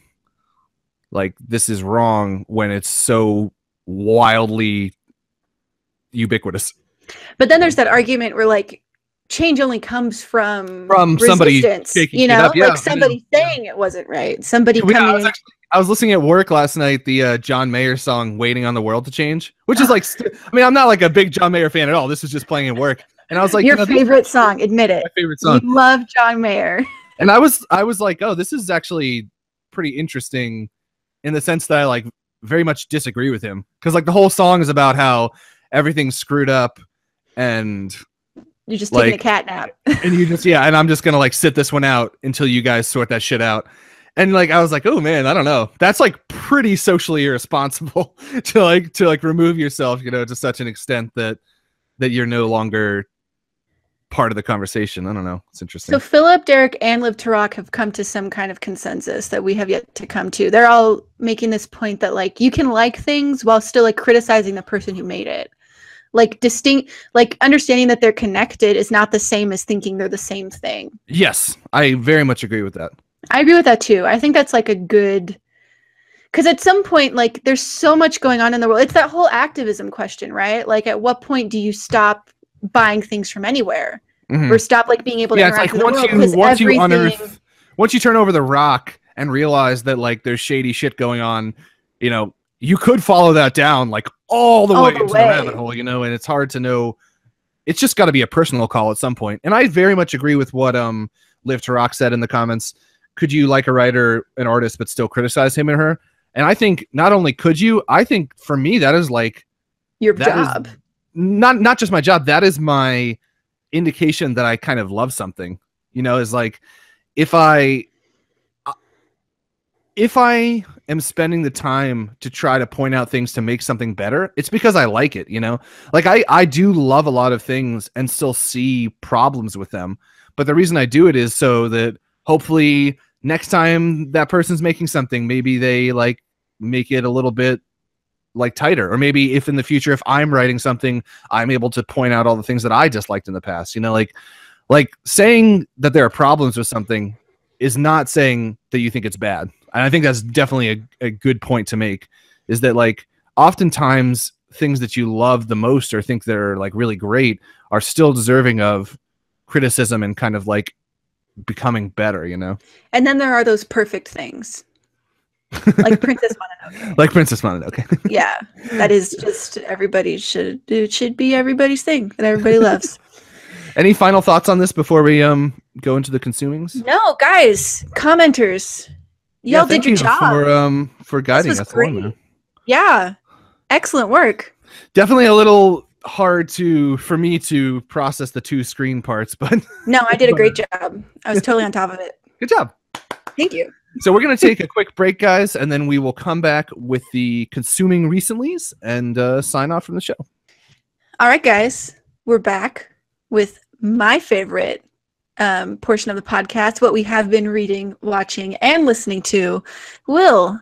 like, this is wrong when it's so wildly ubiquitous? But then there's that argument where like, change only comes from somebody shaking it up. Like somebody saying it wasn't right. Somebody coming in. I was listening at work last night, the John Mayer song "Waiting on the World to Change," which is like, I mean, I'm not like a big John Mayer fan at all. This is just playing at work, and I was like, your favorite song, admit it. My favorite song. You love John Mayer. And I was like, oh, this is actually pretty interesting, in the sense that I like very much disagree with him, because like the whole song is about how everything's screwed up and you're just taking a cat nap. And you just, and I'm just going to like sit this one out until you guys sort that shit out. And like, I was like, oh man, I don't know. That's like pretty socially irresponsible to like remove yourself, to such an extent that you're no longer part of the conversation. I don't know. It's interesting. So Philip, Derek, and Liv Tarok have come to some kind of consensus that we have yet to come to. They're all making this point that like, you can like things while still like criticizing the person who made it. Like understanding that they're connected is not the same as thinking they're the same thing. Yes, I very much agree with that. I agree with that too. I think that's like a good, because at some point, like, there's so much going on in the world. It's that whole activism question, right? Like, at what point do you stop buying things from anywhere, or stop like being able to interact with the world? Once you turn over the rock and realize that like there's shady shit going on, you know, you could follow that down like all the way into the rabbit hole, you know, and it's hard to know. It's just got to be a personal call at some point. And I very much agree with what Live to Rock said in the comments. Could you like a writer, an artist, but still criticize him and her? And I think not only could you, I think for me that is like your job. Not just my job. That is my indication that I kind of love something. You know, is like if I am spending the time to try to point out things to make something better, it's because I like it, you know? Like I do love a lot of things and still see problems with them. But the reason I do it is so that hopefully next time that person's making something, maybe they like make it a little bit like tighter, or maybe if in the future, if I'm writing something, I'm able to point out all the things that I disliked in the past, you know, like saying that there are problems with something is not saying that you think it's bad. And I think that's definitely a good point to make, is that like oftentimes things that you love the most or think they're like really great are still deserving of criticism and kind of like becoming better, you know? And then there are those perfect things. Like Princess Mononoke. Like Princess Mononoke. Yeah. That is just it should be everybody's thing that everybody loves. Any final thoughts on this before we go into the consumings? No, guys, commenters. Y'all did your job. For guiding us along. Yeah. Excellent work. Definitely a little hard for me to process the two screen parts, but no, I did a great job. I was totally on top of it. Good job. Thank you. So we're going to take a quick break, guys, and then we will come back with the consuming recentlys and sign off from the show. All right, guys, we're back with my favorite portion of the podcast, what we have been reading, watching, and listening to. Will,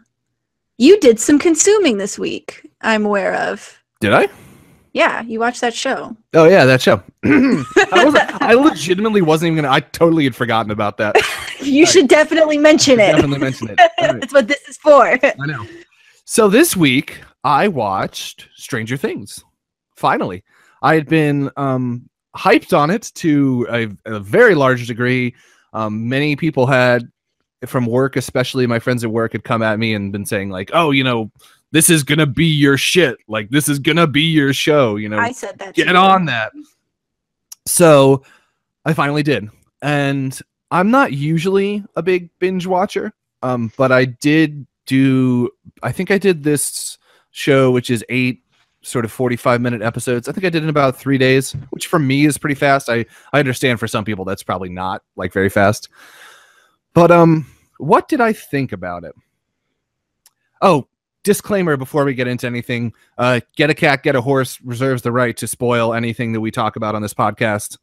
you did some consuming this week, I'm aware of. Did I? Yeah, you watched that show. Oh, yeah, that show. I legitimately wasn't even going to. I totally had forgotten about that. You should definitely mention it. Definitely mention it. Right. That's what this is for. I know. So this week, I watched Stranger Things. Finally. I had been hyped on it to a very large degree. Many people had, from work, especially my friends at work, had come at me and been saying like, oh, you know, this is going to be your shit. Like, this is going to be your show. You know, I said that. Get on that. So I finally did. And I'm not usually a big binge watcher, but I think I did this show, which is 8 sort of 45-minute episodes. I think I did it in about 3 days, which for me is pretty fast. I understand for some people that's probably not like very fast. But what did I think about it? Oh, disclaimer before we get into anything. Get a Cat, Get a Horse reserves the right to spoil anything that we talk about on this podcast.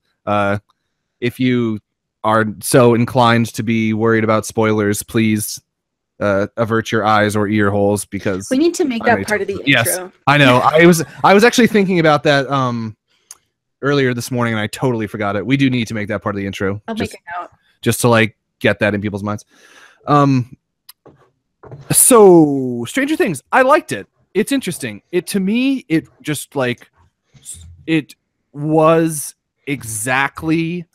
If you are so inclined to be worried about spoilers, please avert your eyes or ear holes, because we need to make that part of the intro. Yes, I know. I was actually thinking about that earlier this morning, and I totally forgot it. We do need to make that part of the intro. I'll make it out. Just to like get that in people's minds. So Stranger Things, I liked it. It's interesting. To me, it just like it was exactly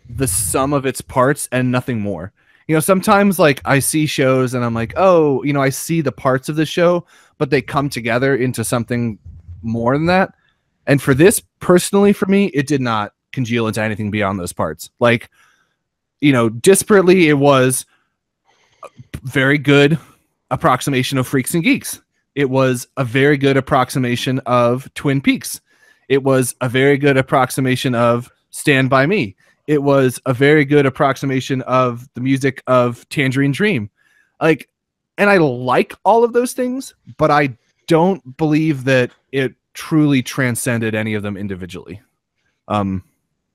the sum of its parts and nothing more. You know, sometimes like I see shows and I'm like, oh, you know, I see the parts of the show, but they come together into something more than that. And for this, personally, for me, it did not congeal into anything beyond those parts. Like, you know, disparately, it was a very good approximation of Freaks and Geeks. It was a very good approximation of Twin Peaks. It was a very good approximation of Stand By Me. It was a very good approximation of the music of Tangerine Dream. Like, and I like all of those things, but I don't believe that it truly transcended any of them individually. That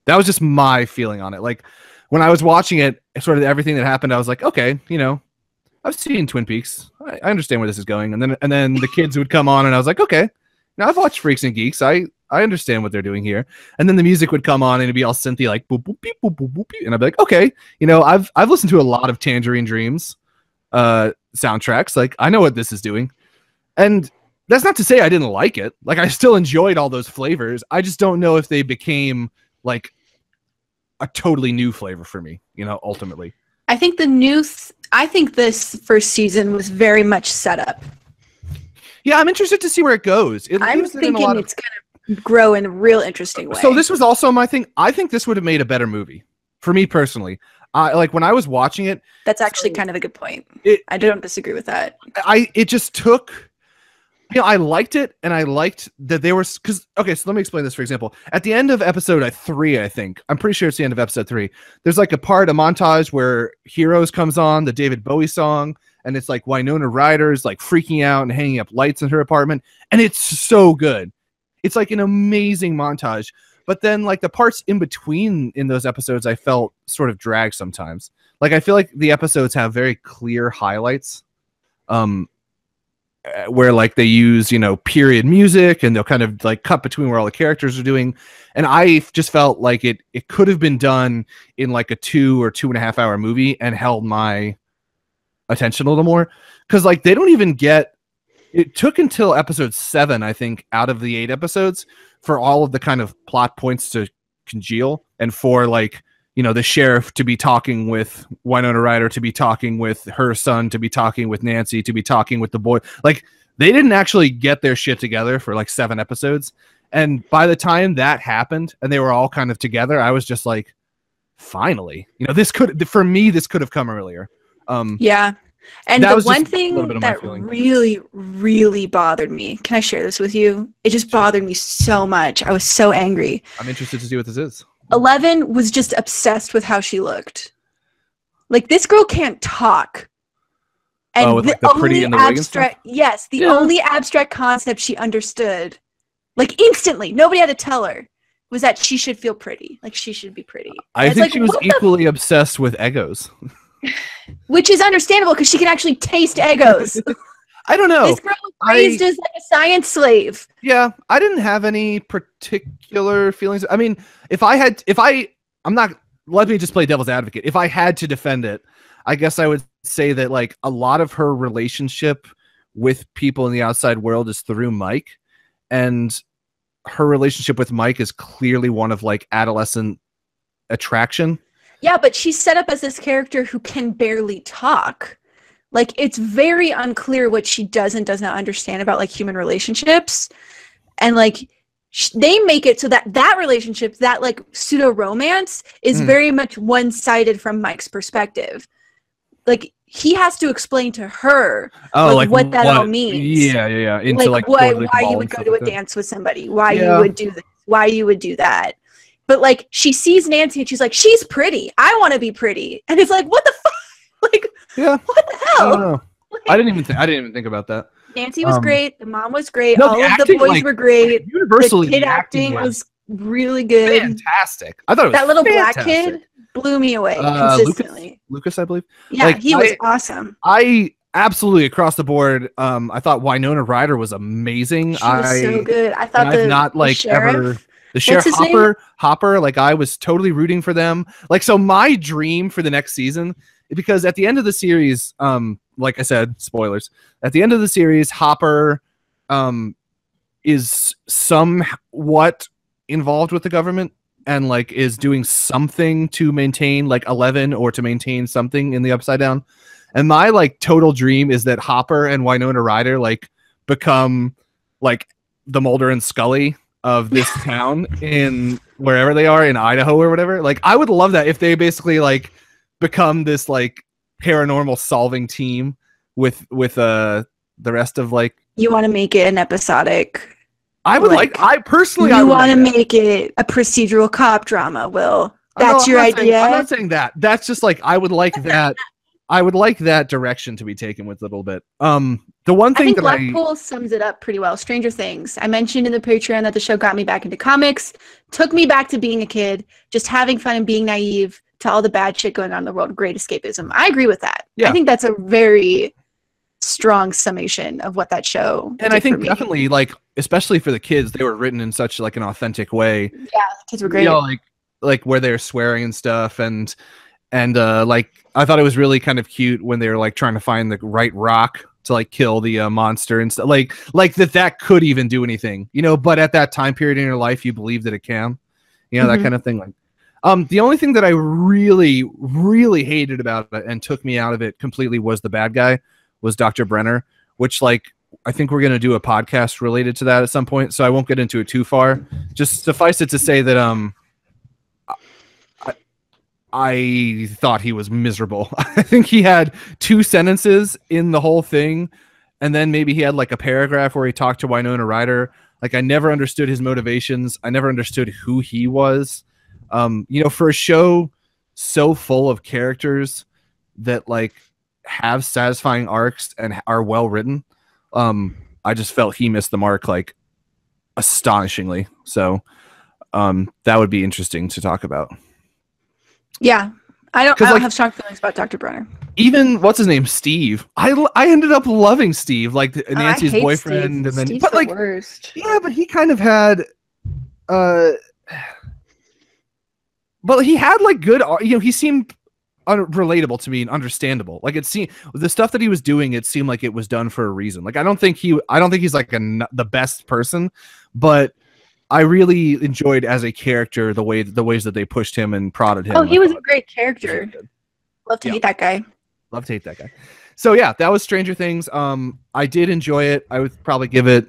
was just my feeling on it. Like, when I was watching it, sort of everything that happened, I was like, okay, you know, I've seen Twin Peaks. I understand where this is going. And then the kids would come on and I was like, okay, now I've watched Freaks and Geeks. I understand what they're doing here. And then the music would come on and it'd be all synthy, like boop, boop, beep, boop, boop, boop, beep. And I'd be like, okay, you know, I've listened to a lot of Tangerine Dreams. soundtracks. Like, I know what this is doing. And that's not to say I didn't like it. Like, I still enjoyed all those flavors. I just don't know if they became like a totally new flavor for me, ultimately. I think I think this first season was very much set up. Yeah, I'm interested to see where it goes. I'm thinking it's going to grow in a real interesting way. So this was also my thing. I think this would have made a better movie for me personally. Like when I was watching it. That's actually kind of a good point. I don't disagree with that. It just took. I liked it, and I liked that they were because okay. So let me explain this. For example, at the end of episode 3, I think I'm pretty sure it's the end of episode 3. There's like a montage where Heroes comes on, the David Bowie song, and it's like Winona Ryder's like freaking out and hanging up lights in her apartment, and it's so good. It's like an amazing montage. But then like the parts in between in those episodes, I felt sort of dragged sometimes. Like I feel like the episodes have very clear highlights. Where like they use, period music, and they'll kind of like cut between where all the characters are doing. And I just felt like it could have been done in like a 2 or 2.5 hour movie and held my attention a little more. Cause like they don't even it took until episode 7, I think, out of the 8 episodes for all of the kind of plot points to congeal and for like, the sheriff to be talking with Winona Ryder, to be talking with her son, to be talking with Nancy, to be talking with the boy. Like they didn't actually get their shit together for like 7 episodes. And by the time that happened and they were all kind of together, I was just like, finally, this could have come earlier. Yeah. And the one thing that really, really bothered me, can I share this with you? It just bothered me so much. I was so angry. I'm interested to see what this is. 11 was just obsessed with how she looked. Like, this girl can't talk. And with like the pretty and the abstract, yes, the only abstract concept she understood, like instantly, nobody had to tell her, was that she should feel pretty. Like, she should be pretty. I think she was equally obsessed with Eggos. Which is understandable because she can actually taste Eggos. I don't know. This girl was raised as like a science slave. Yeah, I didn't have any particular feelings. I mean, let me just play devil's advocate. If I had to defend it, I guess I would say that like a lot of her relationship with people in the outside world is through Mike, and her relationship with Mike is clearly one of like adolescent attraction. Yeah, but she's set up as this character who can barely talk. Like, it's very unclear what she does and does not understand about, like, human relationships. And, like, they make it so that relationship, that, like, pseudo-romance is very much one-sided from Mike's perspective. Like, he has to explain to her what that all means. Yeah. Into, like why you would go to a dance with somebody. Why you would do this. Why you would do that. But, like, she sees Nancy and she's like, she's pretty. I want to be pretty. And it's like, what the fuck? Like, what the hell? I don't know. Like, I didn't even think about that. Nancy was great. The mom was great. All of the boys were great. Universally, the kid acting was really good. Fantastic. I thought it was that little black kid blew me away consistently. Lucas, I believe. Yeah, like, he was awesome. I absolutely across the board. I thought Winona Ryder was amazing. She was so good. I thought the sheriff. The sheriff Hopper, like I was totally rooting for them. Like, so my dream for the next season, because at the end of the series, like I said, spoilers, at the end of the series, Hopper is somewhat involved with the government and like is doing something to maintain like 11 or to maintain something in the Upside Down. And my like total dream is that Hopper and Winona Ryder like become like the Mulder and Scully of this town in wherever they are in Idaho or whatever. Like, I would love that if they basically like become this like paranormal solving team with the rest of like. You want to make it an episodic. I would I personally. You want to make it a procedural cop drama, Will. That's your idea. I'm not saying that. That's just like, I would like that. I would like that direction to be taken with a little bit. The one thing I think Blackpool sums it up pretty well. Stranger Things. I mentioned in the Patreon that the show got me back into comics, took me back to being a kid, just having fun and being naive to all the bad shit going on in the world. Great escapism. I agree with that. Yeah. I think that's a very strong summation of what that show. And I think definitely, like, especially for the kids, they were written in such like an authentic way. Yeah, the kids were great. You know, like where they're swearing and stuff, and And like I thought it was really kind of cute when they were like trying to find the right rock to like kill the monster and stuff. Like that could even do anything, you know. But at that time period in your life, you believe that it can, you know, that kind of thing. Like, the only thing that I really, really hated about it and took me out of it completely was the bad guy, was Dr. Brenner, which like I think we're gonna do a podcast related to that at some point, so I won't get into it too far. Just suffice it to say that I thought he was miserable. I think he had 2 sentences in the whole thing, and then maybe he had like a paragraph where he talked to Winona Ryder. Like I never understood his motivations. I never understood who he was. You know, for a show so full of characters that like have satisfying arcs and are well written, I just felt he missed the mark like astonishingly. So that would be interesting to talk about. Yeah, I don't have strong feelings about Dr. Brenner. Even what's his name, Steve. I ended up loving Steve, like Nancy's boyfriend, Steve. and then Steve's but the like worst. yeah, but he kind of had, but he had like good, you know, he seemed relatable to me and understandable. Like it seemed the stuff that he was doing, it seemed like it was done for a reason. Like I don't think he's like the best person, but I really enjoyed as a character the ways that they pushed him and prodded him. Oh, he was a great character. Love to hate that guy. Love to hate that guy. So yeah, that was Stranger Things. I did enjoy it. I would probably give it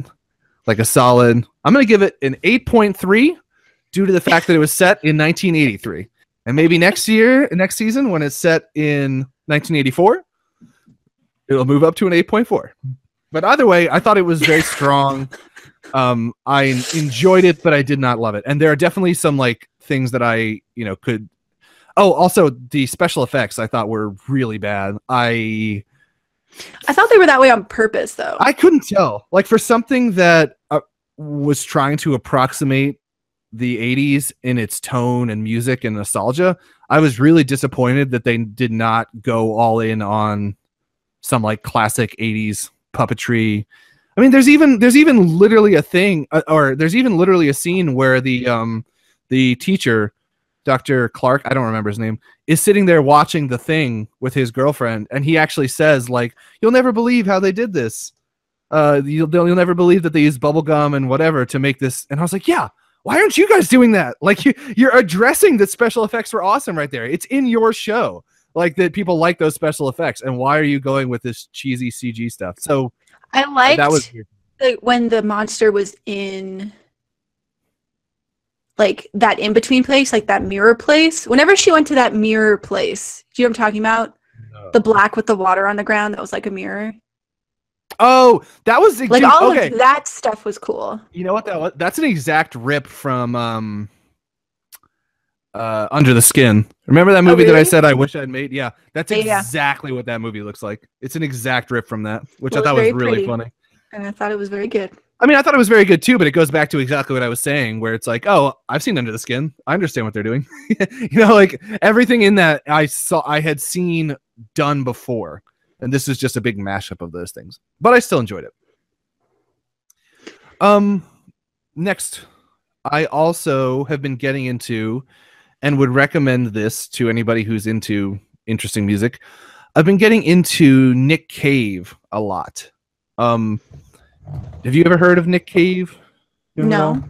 like a solid. I'm gonna give it an 8.3 due to the fact that it was set in 1983, and maybe next season when it's set in 1984, it'll move up to an 8.4. But either way, I thought it was very strong. I enjoyed it, but I did not love it. And there are definitely some like things that I, you know, could. Oh, also the special effects I thought were really bad. I thought they were that way on purpose, though. I couldn't tell. Like for something that was trying to approximate the 80s in its tone and music and nostalgia, I was really disappointed that they did not go all in on some like classic 80s puppetry. I mean, there's even literally a thing, or there's even literally a scene where the teacher, Dr. Clark, I don't remember his name, is sitting there watching The Thing with his girlfriend, and he actually says like, "You'll never believe how they did this. You'll never believe that they used bubble gum and whatever to make this." And I was like, "Yeah, why aren't you guys doing that? Like you're addressing that special effects were awesome right there. It's in your show, like that people like those special effects, and why are you going with this cheesy CG stuff?" So I liked that was when the monster was in like that in between place, like that mirror place. Whenever she went to that mirror place, do you know what I'm talking about? No. The black with the water on the ground that was like a mirror. Oh, that was like all of that stuff was cool. You know what that was? That's an exact rip from Under the Skin. Remember that movie that I said I wish I'd made? Yeah, that's exactly what that movie looks like. It's an exact rip from that, which I thought was really funny. And I thought it was very good. I mean, I thought it was very good too, but it goes back to exactly what I was saying, where it's like, oh, I've seen Under the Skin. I understand what they're doing. You know, like everything in that I had seen done before, and this is just a big mashup of those things. But I still enjoyed it. Next, I also have been getting into, and would recommend this to anybody who's into interesting music. I've been getting into Nick Cave a lot. Have you ever heard of Nick Cave? No.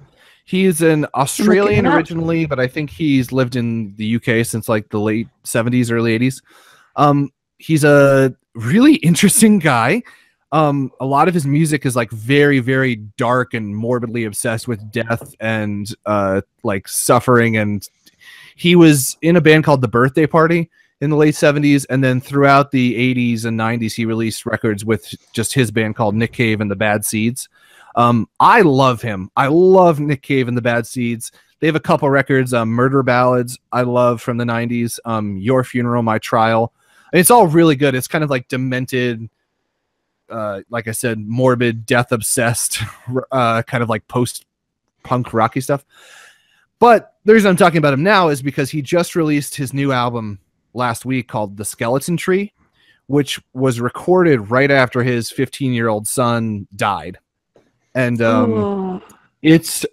He's an Australian originally, but I think he's lived in the UK since like the late 70s, early 80s. He's a really interesting guy. A lot of his music is like very, very dark and morbidly obsessed with death and like suffering. And he was in a band called The Birthday Party in the late 70s, and then throughout the 80s and 90s he released records with just his band called Nick Cave and the Bad Seeds. I love him. I love Nick Cave and the Bad Seeds. They have a couple records, Murder Ballads I love from the 90s, Your Funeral, My Trial. And it's all really good. It's kind of like demented, like I said, morbid, death obsessed, kind of like post-punk rocky stuff. But the reason I'm talking about him now is because he just released his new album last week called The Skeleton Tree, which was recorded right after his 15-year-old son died. And it's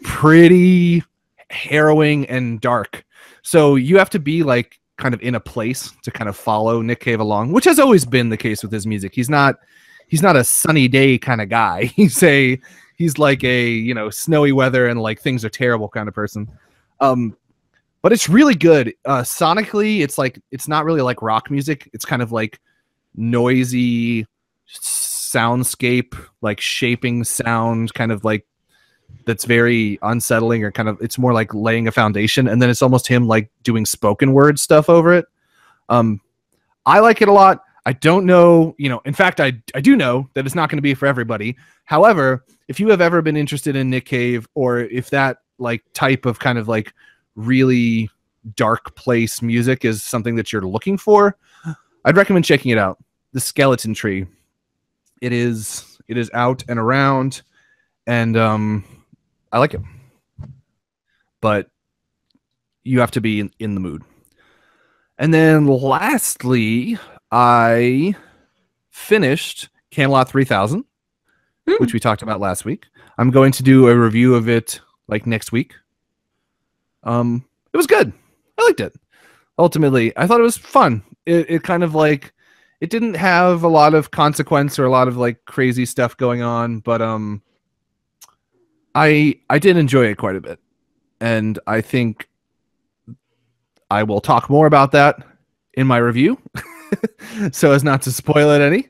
pretty harrowing and dark. So you have to be like kind of in a place to kind of follow Nick Cave along, which has always been the case with his music. He's not a sunny day kind of guy. He's like a, you know, snowy weather and like things are terrible kind of person. But it's really good. Sonically, it's not really like rock music. It's kind of like noisy soundscape, like shaping sound, kind of like that's very unsettling, or kind of, it's more like laying a foundation, and then it's almost him like doing spoken word stuff over it. I like it a lot. I don't know, you know, in fact, I do know that it's not going to be for everybody. However, if you have ever been interested in Nick Cave, or if that like type of kind of like really dark place music is something that you're looking for, I'd recommend checking it out. The Skeleton Tree. It is out and around, and I like it. But you have to be in the mood. And then lastly, I finished Camelot 3000, which we talked about last week. I'm going to do a review of it like next week. It was good. I liked it. Ultimately, I thought it was fun. It kind of like, it didn't have a lot of consequence or a lot of like crazy stuff going on, but I did enjoy it quite a bit. And I think I will talk more about that in my review so as not to spoil it any.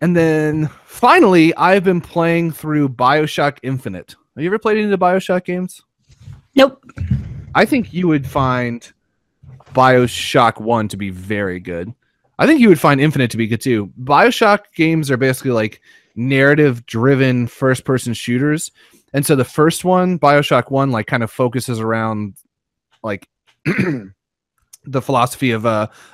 And then finally, I've been playing through BioShock Infinite. Have you ever played any of the BioShock games? Nope. I think you would find BioShock 1 to be very good. I think you would find Infinite to be good too. BioShock games are basically like narrative-driven first-person shooters. And so the first one, BioShock 1, like kind of focuses around like the philosophy of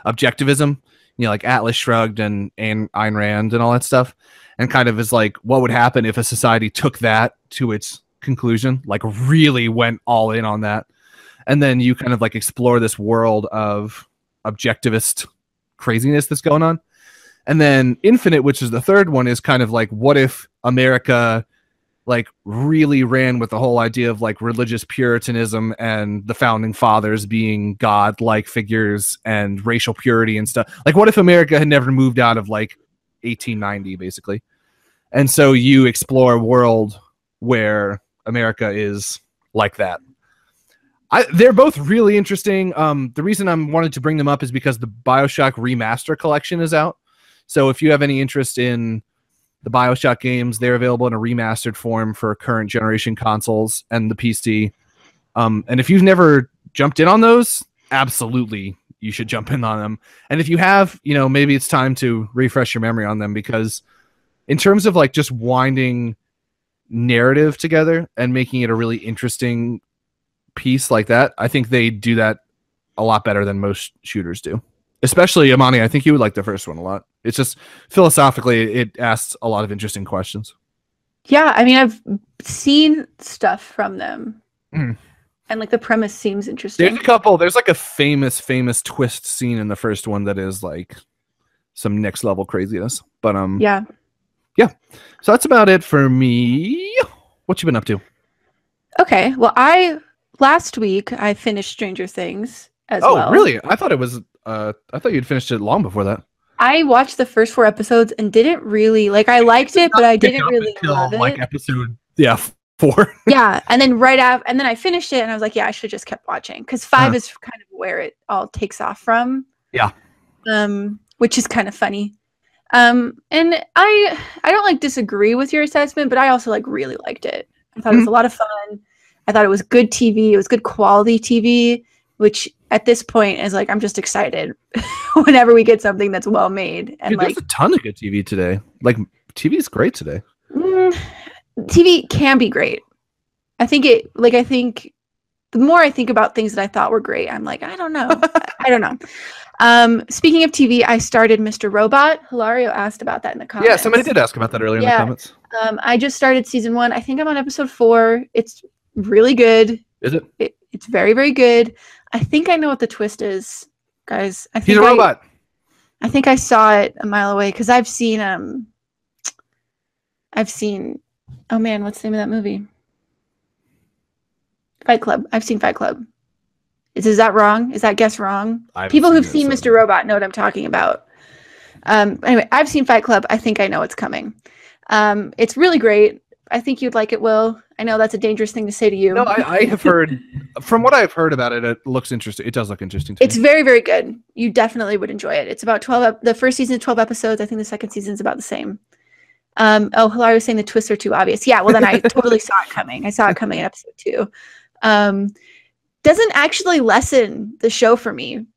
objectivism, you know, like Atlas Shrugged and Ayn Rand and all that stuff. And kind of is like, what would happen if a society took that to its conclusion, like really went all in on that. And then you kind of like explore this world of objectivist craziness that's going on. And then Infinite, which is the third one, is kind of like, what if America like really ran with the whole idea of like religious puritanism and the founding fathers being god-like figures and racial purity and stuff. Like, what if America had never moved out of like 1890 basically? And so you explore a world where America is like that. They're both really interesting. The reason I wanted to bring them up is because the BioShock Remaster Collection is out. So if you have any interest in the BioShock games, they're available in a remastered form for current generation consoles and the PC. And if you've never jumped in on those, absolutely you should jump in on them. And if you have, you know, maybe it's time to refresh your memory on them, because in terms of like just winding narrative together and making it a really interesting piece like that, I think they do that a lot better than most shooters do. Especially Amani, I think you would like the first one a lot. It's just philosophically, it asks a lot of interesting questions. Yeah, I mean, I've seen stuff from them, and like the premise seems interesting. There's a couple. There's like a famous twist scene in the first one that is like some next level craziness. But yeah. So that's about it for me. What you been up to? Okay, well, last week I finished Stranger Things as well. Oh, really? I thought it was. I thought you'd finished it long before that. I watched the first 4 episodes and didn't really like. I liked it, but I didn't really love it. Like episode 4. Yeah, and then and then I finished it, and I was like, yeah, I should have just kept watching, because 5 is kind of where it all takes off from. Yeah. Which is kind of funny. And I don't like disagree with your assessment, but I also like really liked it. I thought it was a lot of fun. I thought it was good TV. It was good quality TV, which at this point is like, I'm just excited whenever we get something that's well made. And dude, like, there's a ton of good TV today. Like, TV is great today. TV can be great. I think the more I think about things that I thought were great, I'm like, I don't know. I don't know. Speaking of TV, I started Mr. Robot. Hilario asked about that in the comments. Yeah, somebody did ask about that earlier in the comments. I just started season 1. I think I'm on episode 4. It's really good. Is it? It's very, very good. I think I know what the twist is, guys. He's a robot. I think I saw it a mile away, because I've seen oh man, what's the name of that movie? Fight Club. I've seen Fight Club. Is that wrong? Is that guess wrong? People who've seen Mr. Robot know what I'm talking about. Anyway, I've seen Fight Club. I think I know what's coming. It's really great. I think you'd like it, Will. I know that's a dangerous thing to say to you. No, I have heard, from what I've heard about it, it looks interesting. It does look interesting to me. It's very, very good. You definitely would enjoy it. It's about 12, the first season is 12 episodes. I think the second season is about the same. Oh, Hilaria was saying the twists are too obvious. Yeah, well then I totally saw it coming. I saw it coming in episode 2. Doesn't actually lessen the show for me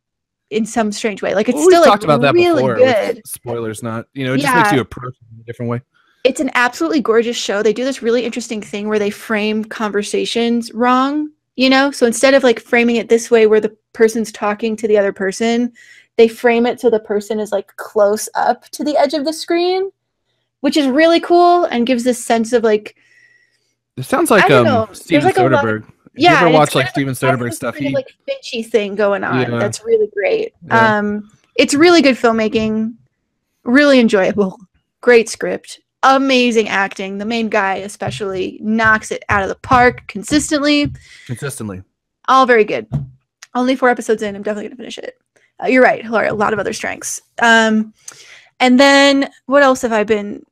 in some strange way. Like, it's still talked about that really before, good. Spoilers not, it just makes you approach it in a different way. It's an absolutely gorgeous show. They do this really interesting thing where they frame conversations wrong, So instead of like framing it this way where the person's talking to the other person, they frame it so the person is like close up to the edge of the screen, which is really cool and gives this sense of like. It sounds like Steven Soderbergh. You ever watch like Steven Soderbergh stuff? Kind of like Finchy thing going on. Yeah. That's really great. Yeah. It's really good filmmaking, really enjoyable, great script. Amazing acting. The main guy especially knocks it out of the park consistently. All very good. Only 4 episodes in. I'm definitely going to finish it. You're right, Hilaria. A lot of other strengths. And then what else have I been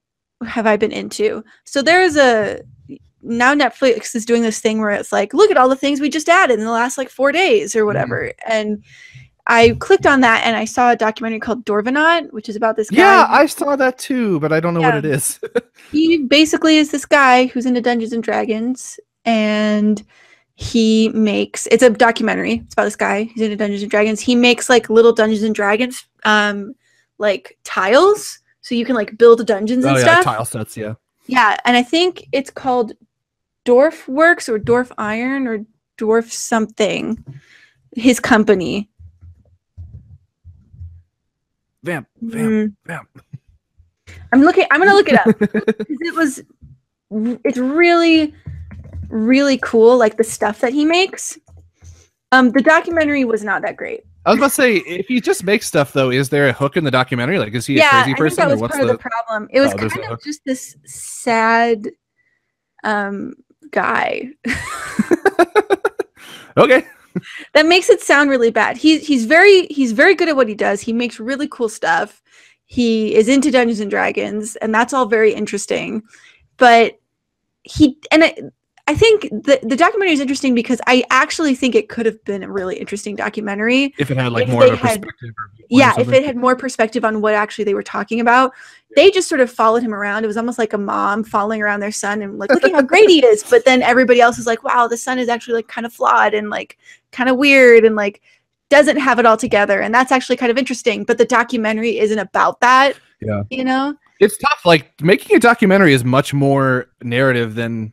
into? So there's now Netflix is doing this thing where it's like, look at all the things we just added in the last like 4 days or whatever. Mm-hmm. And I clicked on that and I saw a documentary called Dorvanaut, which is about this guy. Yeah, I saw that too, but I don't know what it is. He basically is this guy who's into Dungeons and Dragons, and it's a documentary. It's about this guy who's into Dungeons and Dragons. He makes like little Dungeons and Dragons, like tiles, so you can like build dungeons and stuff. Tile sets, yeah. Yeah, and I think it's called Dwarf Works or Dwarf Iron or Dwarf something. His company. Vamp. I'm gonna look it up. It's really, really cool, like the stuff that he makes. The documentary was not that great. I was about to say, if he just makes stuff though, is there a hook in the documentary? Like, is he a crazy person? I think that was part of the problem. It was kind of just this sad guy. Okay. That makes it sound really bad. He's very good at what he does. He makes really cool stuff. He is into Dungeons and Dragons, and that's all very interesting. But I think the documentary is interesting because I actually think it could have been a really interesting documentary if it had like more of a perspective. If it had more perspective on what actually they were talking about. They just sort of followed him around. It was almost like a mom following around their son and like, look at how great he is. But then everybody else is like, wow, the son is actually like kind of flawed and like kind of weird and like doesn't have it all together. And that's actually kind of interesting. But the documentary isn't about that. Yeah. It's tough. Like, making a documentary is much more narrative than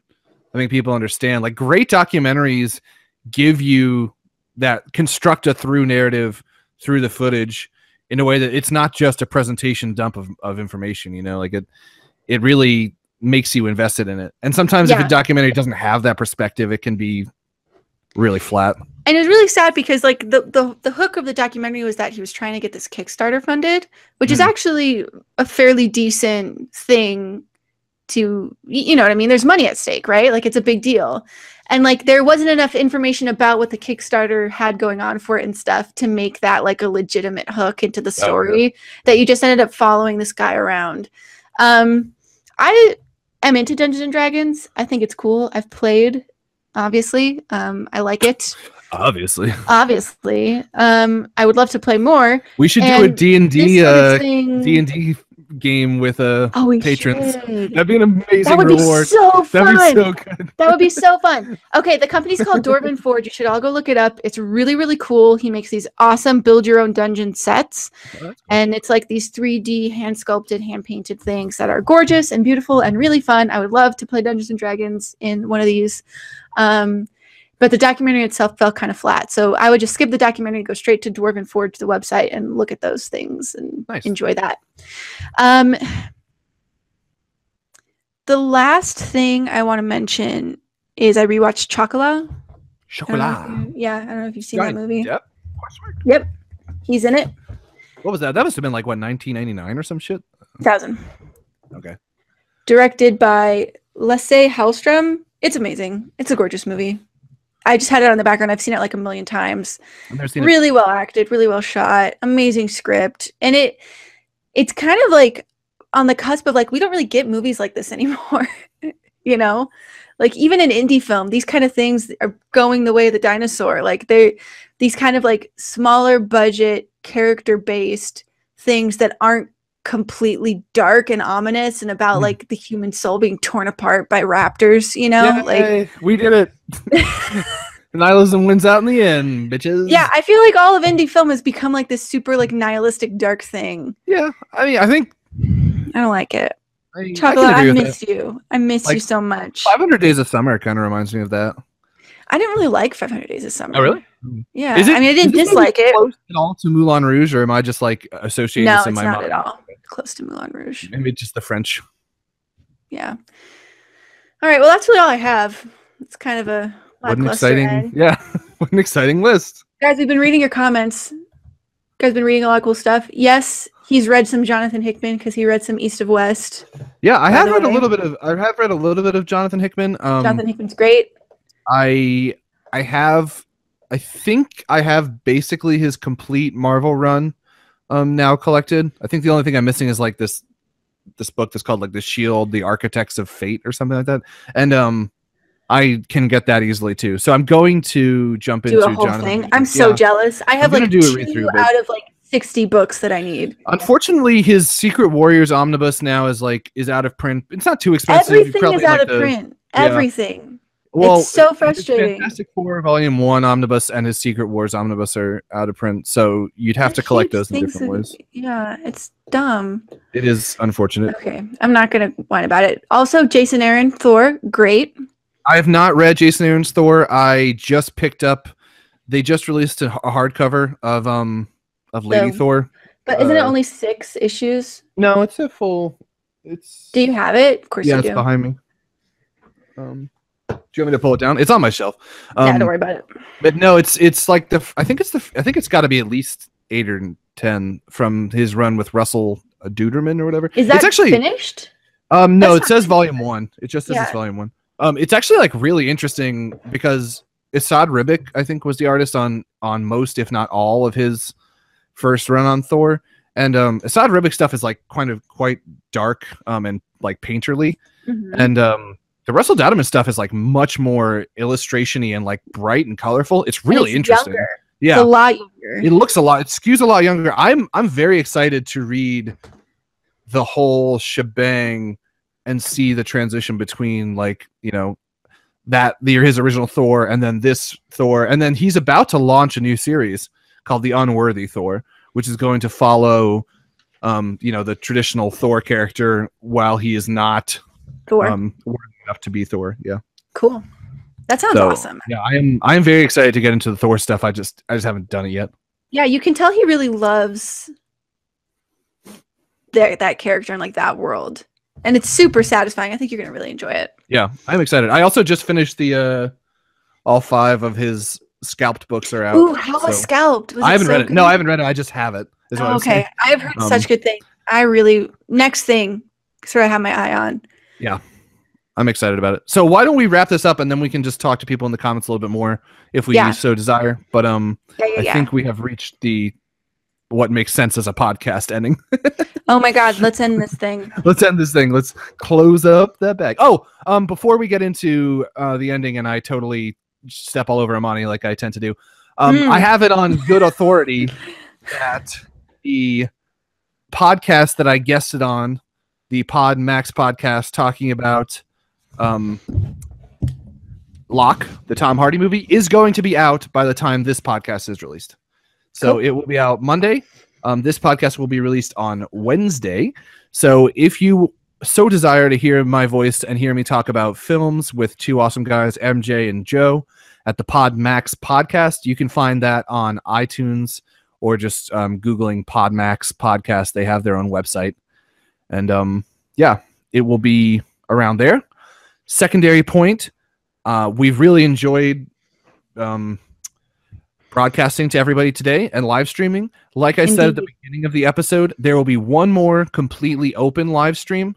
I think people understand. Like, great documentaries give you that, construct a through narrative through the footage in a way that it's not just a presentation dump of information, like it really makes you invested in it. And sometimes if a documentary doesn't have that perspective, it can be really flat. And it was really sad because like the hook of the documentary was that he was trying to get this Kickstarter funded, which is actually a fairly decent thing to, you know what I mean? There's money at stake, right? Like, it's a big deal. And like, there wasn't enough information about what the Kickstarter had going on for it and stuff to make that like a legitimate hook into the story that you just ended up following this guy around. I am into Dungeons and Dragons. I think it's cool. I've played, obviously. I like it. Obviously. I would love to play more. We should do a D&D game with patrons. Should. That'd be an amazing reward. Be so fun. That'd be so good. That would be so fun. Okay, the company's called Dwarven Forge. You should all go look it up. It's really, really cool. He makes these awesome build your own dungeon sets. And it's like these 3D hand sculpted, hand painted things that are gorgeous and beautiful and really fun. I would love to play Dungeons and Dragons in one of these. But the documentary itself fell kind of flat. So I would just skip the documentary, go straight to Dwarven Forge, the website, and look at those things and enjoy that. The last thing I want to mention is I rewatched Chocolat. Chocolat. I don't know if you've seen that movie. Yep. He's in it. What was that? That must have been like, what, 1999 or some shit? 2000. Okay. Directed by Lasse Hallström. It's amazing. It's a gorgeous movie. I just had it on the background. I've seen it like a million times. I've never seen it. Really well acted, really well shot, amazing script. And it's kind of like on the cusp of like, we don't really get movies like this anymore. You know, like even in indie film, these kind of things are going the way of the dinosaur. Like these kind of like smaller budget, character based things that aren't completely dark and ominous and about like the human soul being torn apart by raptors, you know? Yay, like we did it. Nihilism wins out in the end, bitches. yeah, I feel like all of indie film has become like this super like nihilistic dark thing. Yeah, I mean, I think I don't like it. I Chocolate, can agree I with miss that. you. I miss Like, you so much. 500 Days of Summer kind of reminds me of that. I didn't really like 500 Days of Summer. Oh, really? Yeah. Is it, I mean, I didn't is this dislike movie it. close at all to Moulin Rouge, or am I just like associating No, this in it's my not mind? at all close to Moulin Rouge. Maybe just the French. Yeah. All right. Well, that's really all I have. It's kind of a What an lackluster exciting, end. yeah, what an exciting list. Guys, we've been reading your comments. You guys been reading a lot of cool stuff. Yes, he's read some Jonathan Hickman because he read some East of West. Yeah, I By have the read a way. little bit of. I have read a little bit of Jonathan Hickman. Jonathan Hickman's great. I have. I think I have basically his complete Marvel run now collected. I think the only thing I'm missing is like this book that's called like The Shield, The Architects of Fate or something like that. And I can get that easily too. So I'm going to jump Do into a whole Jonathan thing. Hickman. I'm so Yeah. jealous. I have gonna like do a 2 read-through, but- out of like 60 books that I need. Unfortunately, his Secret Warriors omnibus now is out of print. It's not too expensive. Everything Probably is out like of print. yeah. Everything. Well, It's so his frustrating. Fantastic Four Volume 1 omnibus and his Secret Wars omnibus are out of print, so you'd have to collect those in different ways. Yeah, it's dumb. It is unfortunate. Okay, I'm not gonna whine about it. Also, Jason Aaron, Thor, great. I have not read Jason Aaron's Thor. I just picked up. They just released a hardcover of Lady So- Thor. But isn't it Uh, only 6 issues? No, it's a full. It's Do you have it? Of course yeah, you it's do. behind me. Do you want me to pull it down? It's on my shelf. Yeah, don't worry about it. But no, it's like I think it's got to be at least 8 or 10 from his run with Russell Duderman or whatever. Is that it's actually finished? no, That's it not says volume 1. It just says Yeah. it's volume 1. It's actually like really interesting because Asad Ribic, I think, was the artist on most, if not all, of his first run on Thor. And Asad Ribic stuff is like quite dark and like painterly. Mhm. And the Russell Duderman stuff is like much more illustration-y and like bright and colorful. It's And really it's interesting. younger. Yeah. It's a lot younger. It looks a lot. It skews a lot younger. I'm very excited to read the whole shebang and see the transition between like his original Thor and then this Thor, and then he's about to launch a new series called The Unworthy Thor, which is going to follow the traditional Thor character while he is not Thor. worthy enough to be Thor. Yeah. Cool. That sounds So, awesome. Yeah, I am very excited to get into the Thor stuff. I just haven't done it yet. Yeah, you can tell he really loves that character and like that world. And it's super satisfying. I think you're gonna really enjoy it. Yeah, I'm excited. I also just finished the all 5 of his scalped books are out. Ooh, how so- was Scalped? Was I haven't so read it. good? No, I haven't read it. I just have it. Is what Oh, I'm okay, saying. I've heard Um, such good things. I really next thing. Sort of have my eye on. I'm excited about it. So why don't we wrap this up and then we can just talk to people in the comments a little bit more if we Yeah. so desire. But Yeah, I yeah. think we have reached the what makes sense as a podcast ending. Oh my God, let's end this thing. Let's end this thing. Let's close up that bag. Oh, before we get into the ending, and I totally step all over Amani like I tend to do. I have it on good authority that the podcast that I guested on, the Pod Max podcast, talking about Locke, the Tom Hardy movie, is going to be out by the time this podcast is released. So Cool. it will be out Monday. This podcast will be released on Wednesday. So if you so desire to hear my voice and hear me talk about films with 2 awesome guys, MJ and Joe, at the Pod Max podcast, you can find that on iTunes or just Googling Pod Max podcast. They have their own website. And yeah, it will be around there. Secondary point, we've really enjoyed broadcasting to everybody today and live streaming. Like I said at the beginning of the episode, there will be one more completely open live stream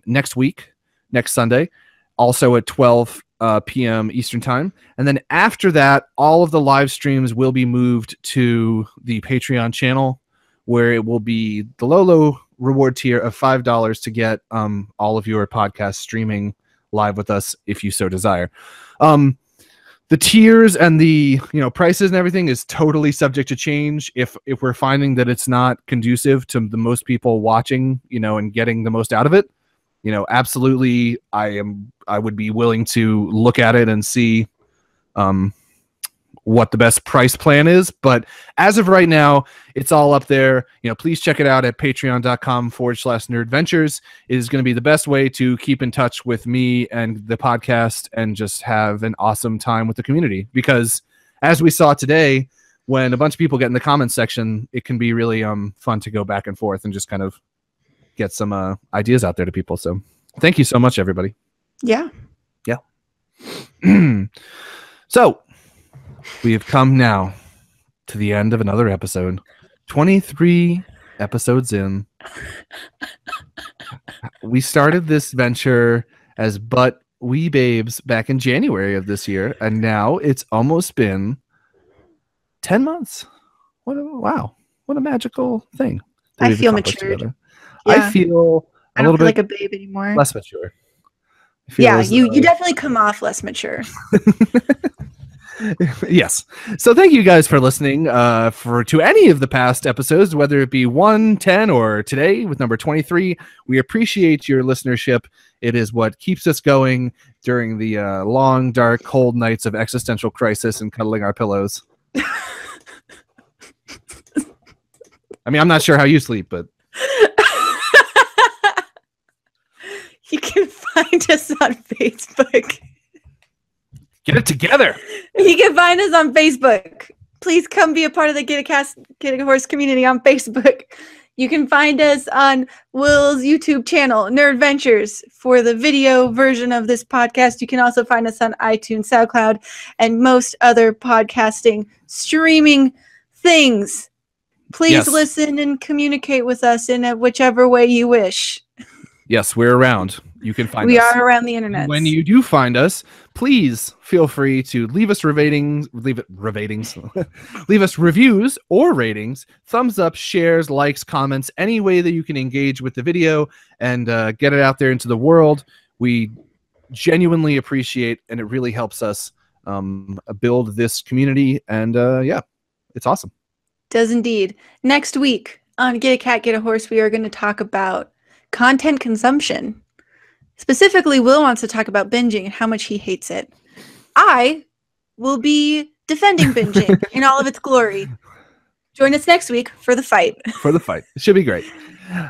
next week, next Sunday, also at 12 p.m. Eastern time. And then after that, all of the live streams will be moved to the Patreon channel, where it will be the low reward tier of $5 to get all of your podcast streaming live with us if you so desire. The tiers and the prices and everything is totally subject to change if we're finding that it's not conducive to the most people watching, and getting the most out of it. Absolutely, I would be willing to look at it and see what the best price plan is. But as of right now, it's all up there. Please check it out at patreon.com/nerdventures. It is going to be the best way to keep in touch with me and the podcast and just have an awesome time with the community. Because as we saw today, when a bunch of people get in the comments section, it can be really fun to go back and forth and just kind of get some ideas out there to people. So thank you so much, everybody. Yeah. So we have come now to the end of another episode. 23 episodes in. We started this venture as but wee babes back in January of this year, and now it's almost been 10 months. Wow. What a magical thing. I feel matured. Yeah. I feel I don't feel like a babe anymore. Less mature. Yeah, you definitely come off less mature. Yes. So thank you guys for listening to any of the past episodes, whether it be 1, 10, or today with number 23. We appreciate your listenership. It is what keeps us going during the long, dark, cold nights of existential crisis and cuddling our pillows. I mean, I'm not sure how you sleep, but you can find us on Facebook. Get it together. You can find us on Facebook. Please come be a part of the Get a Horse community on Facebook. You can find us on Will's YouTube channel, Nerdventures, for the video version of this podcast. You can also find us on iTunes, SoundCloud, and most other podcasting streaming things. Please listen and communicate with us in whichever way you wish. Yes, we're around. You can find us. We are around the internet. When you do find us, please feel free to leave us leave us reviews or ratings, thumbs up, shares, likes, comments, any way that you can engage with the video and get it out there into the world. We genuinely appreciate, and it really helps us build this community. And it's awesome. Does indeed. Next week on Get a Cat, Get a Horse, we are going to talk about content consumption. Specifically, Will wants to talk about binging and how much he hates it. I will be defending binging in all of its glory. Join us next week for the fight. It should be great.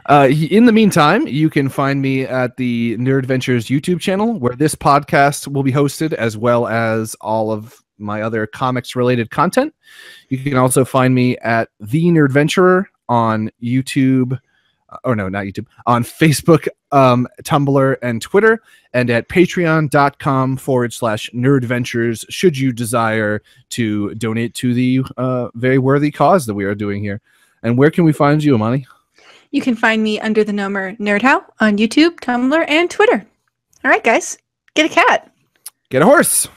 In the meantime, you can find me at the Nerdventures YouTube channel, where this podcast will be hosted, as well as all of my other comics-related content. You can also find me at The Nerdventurer on YouTube. Not YouTube, on Facebook, Tumblr, and Twitter, and at patreon.com/nerdventures should you desire to donate to the very worthy cause that we are doing here. And where can we find you, Amani? You can find me under the nomer NerdHow on YouTube, Tumblr, and Twitter. All right, guys, get a cat. Get a horse.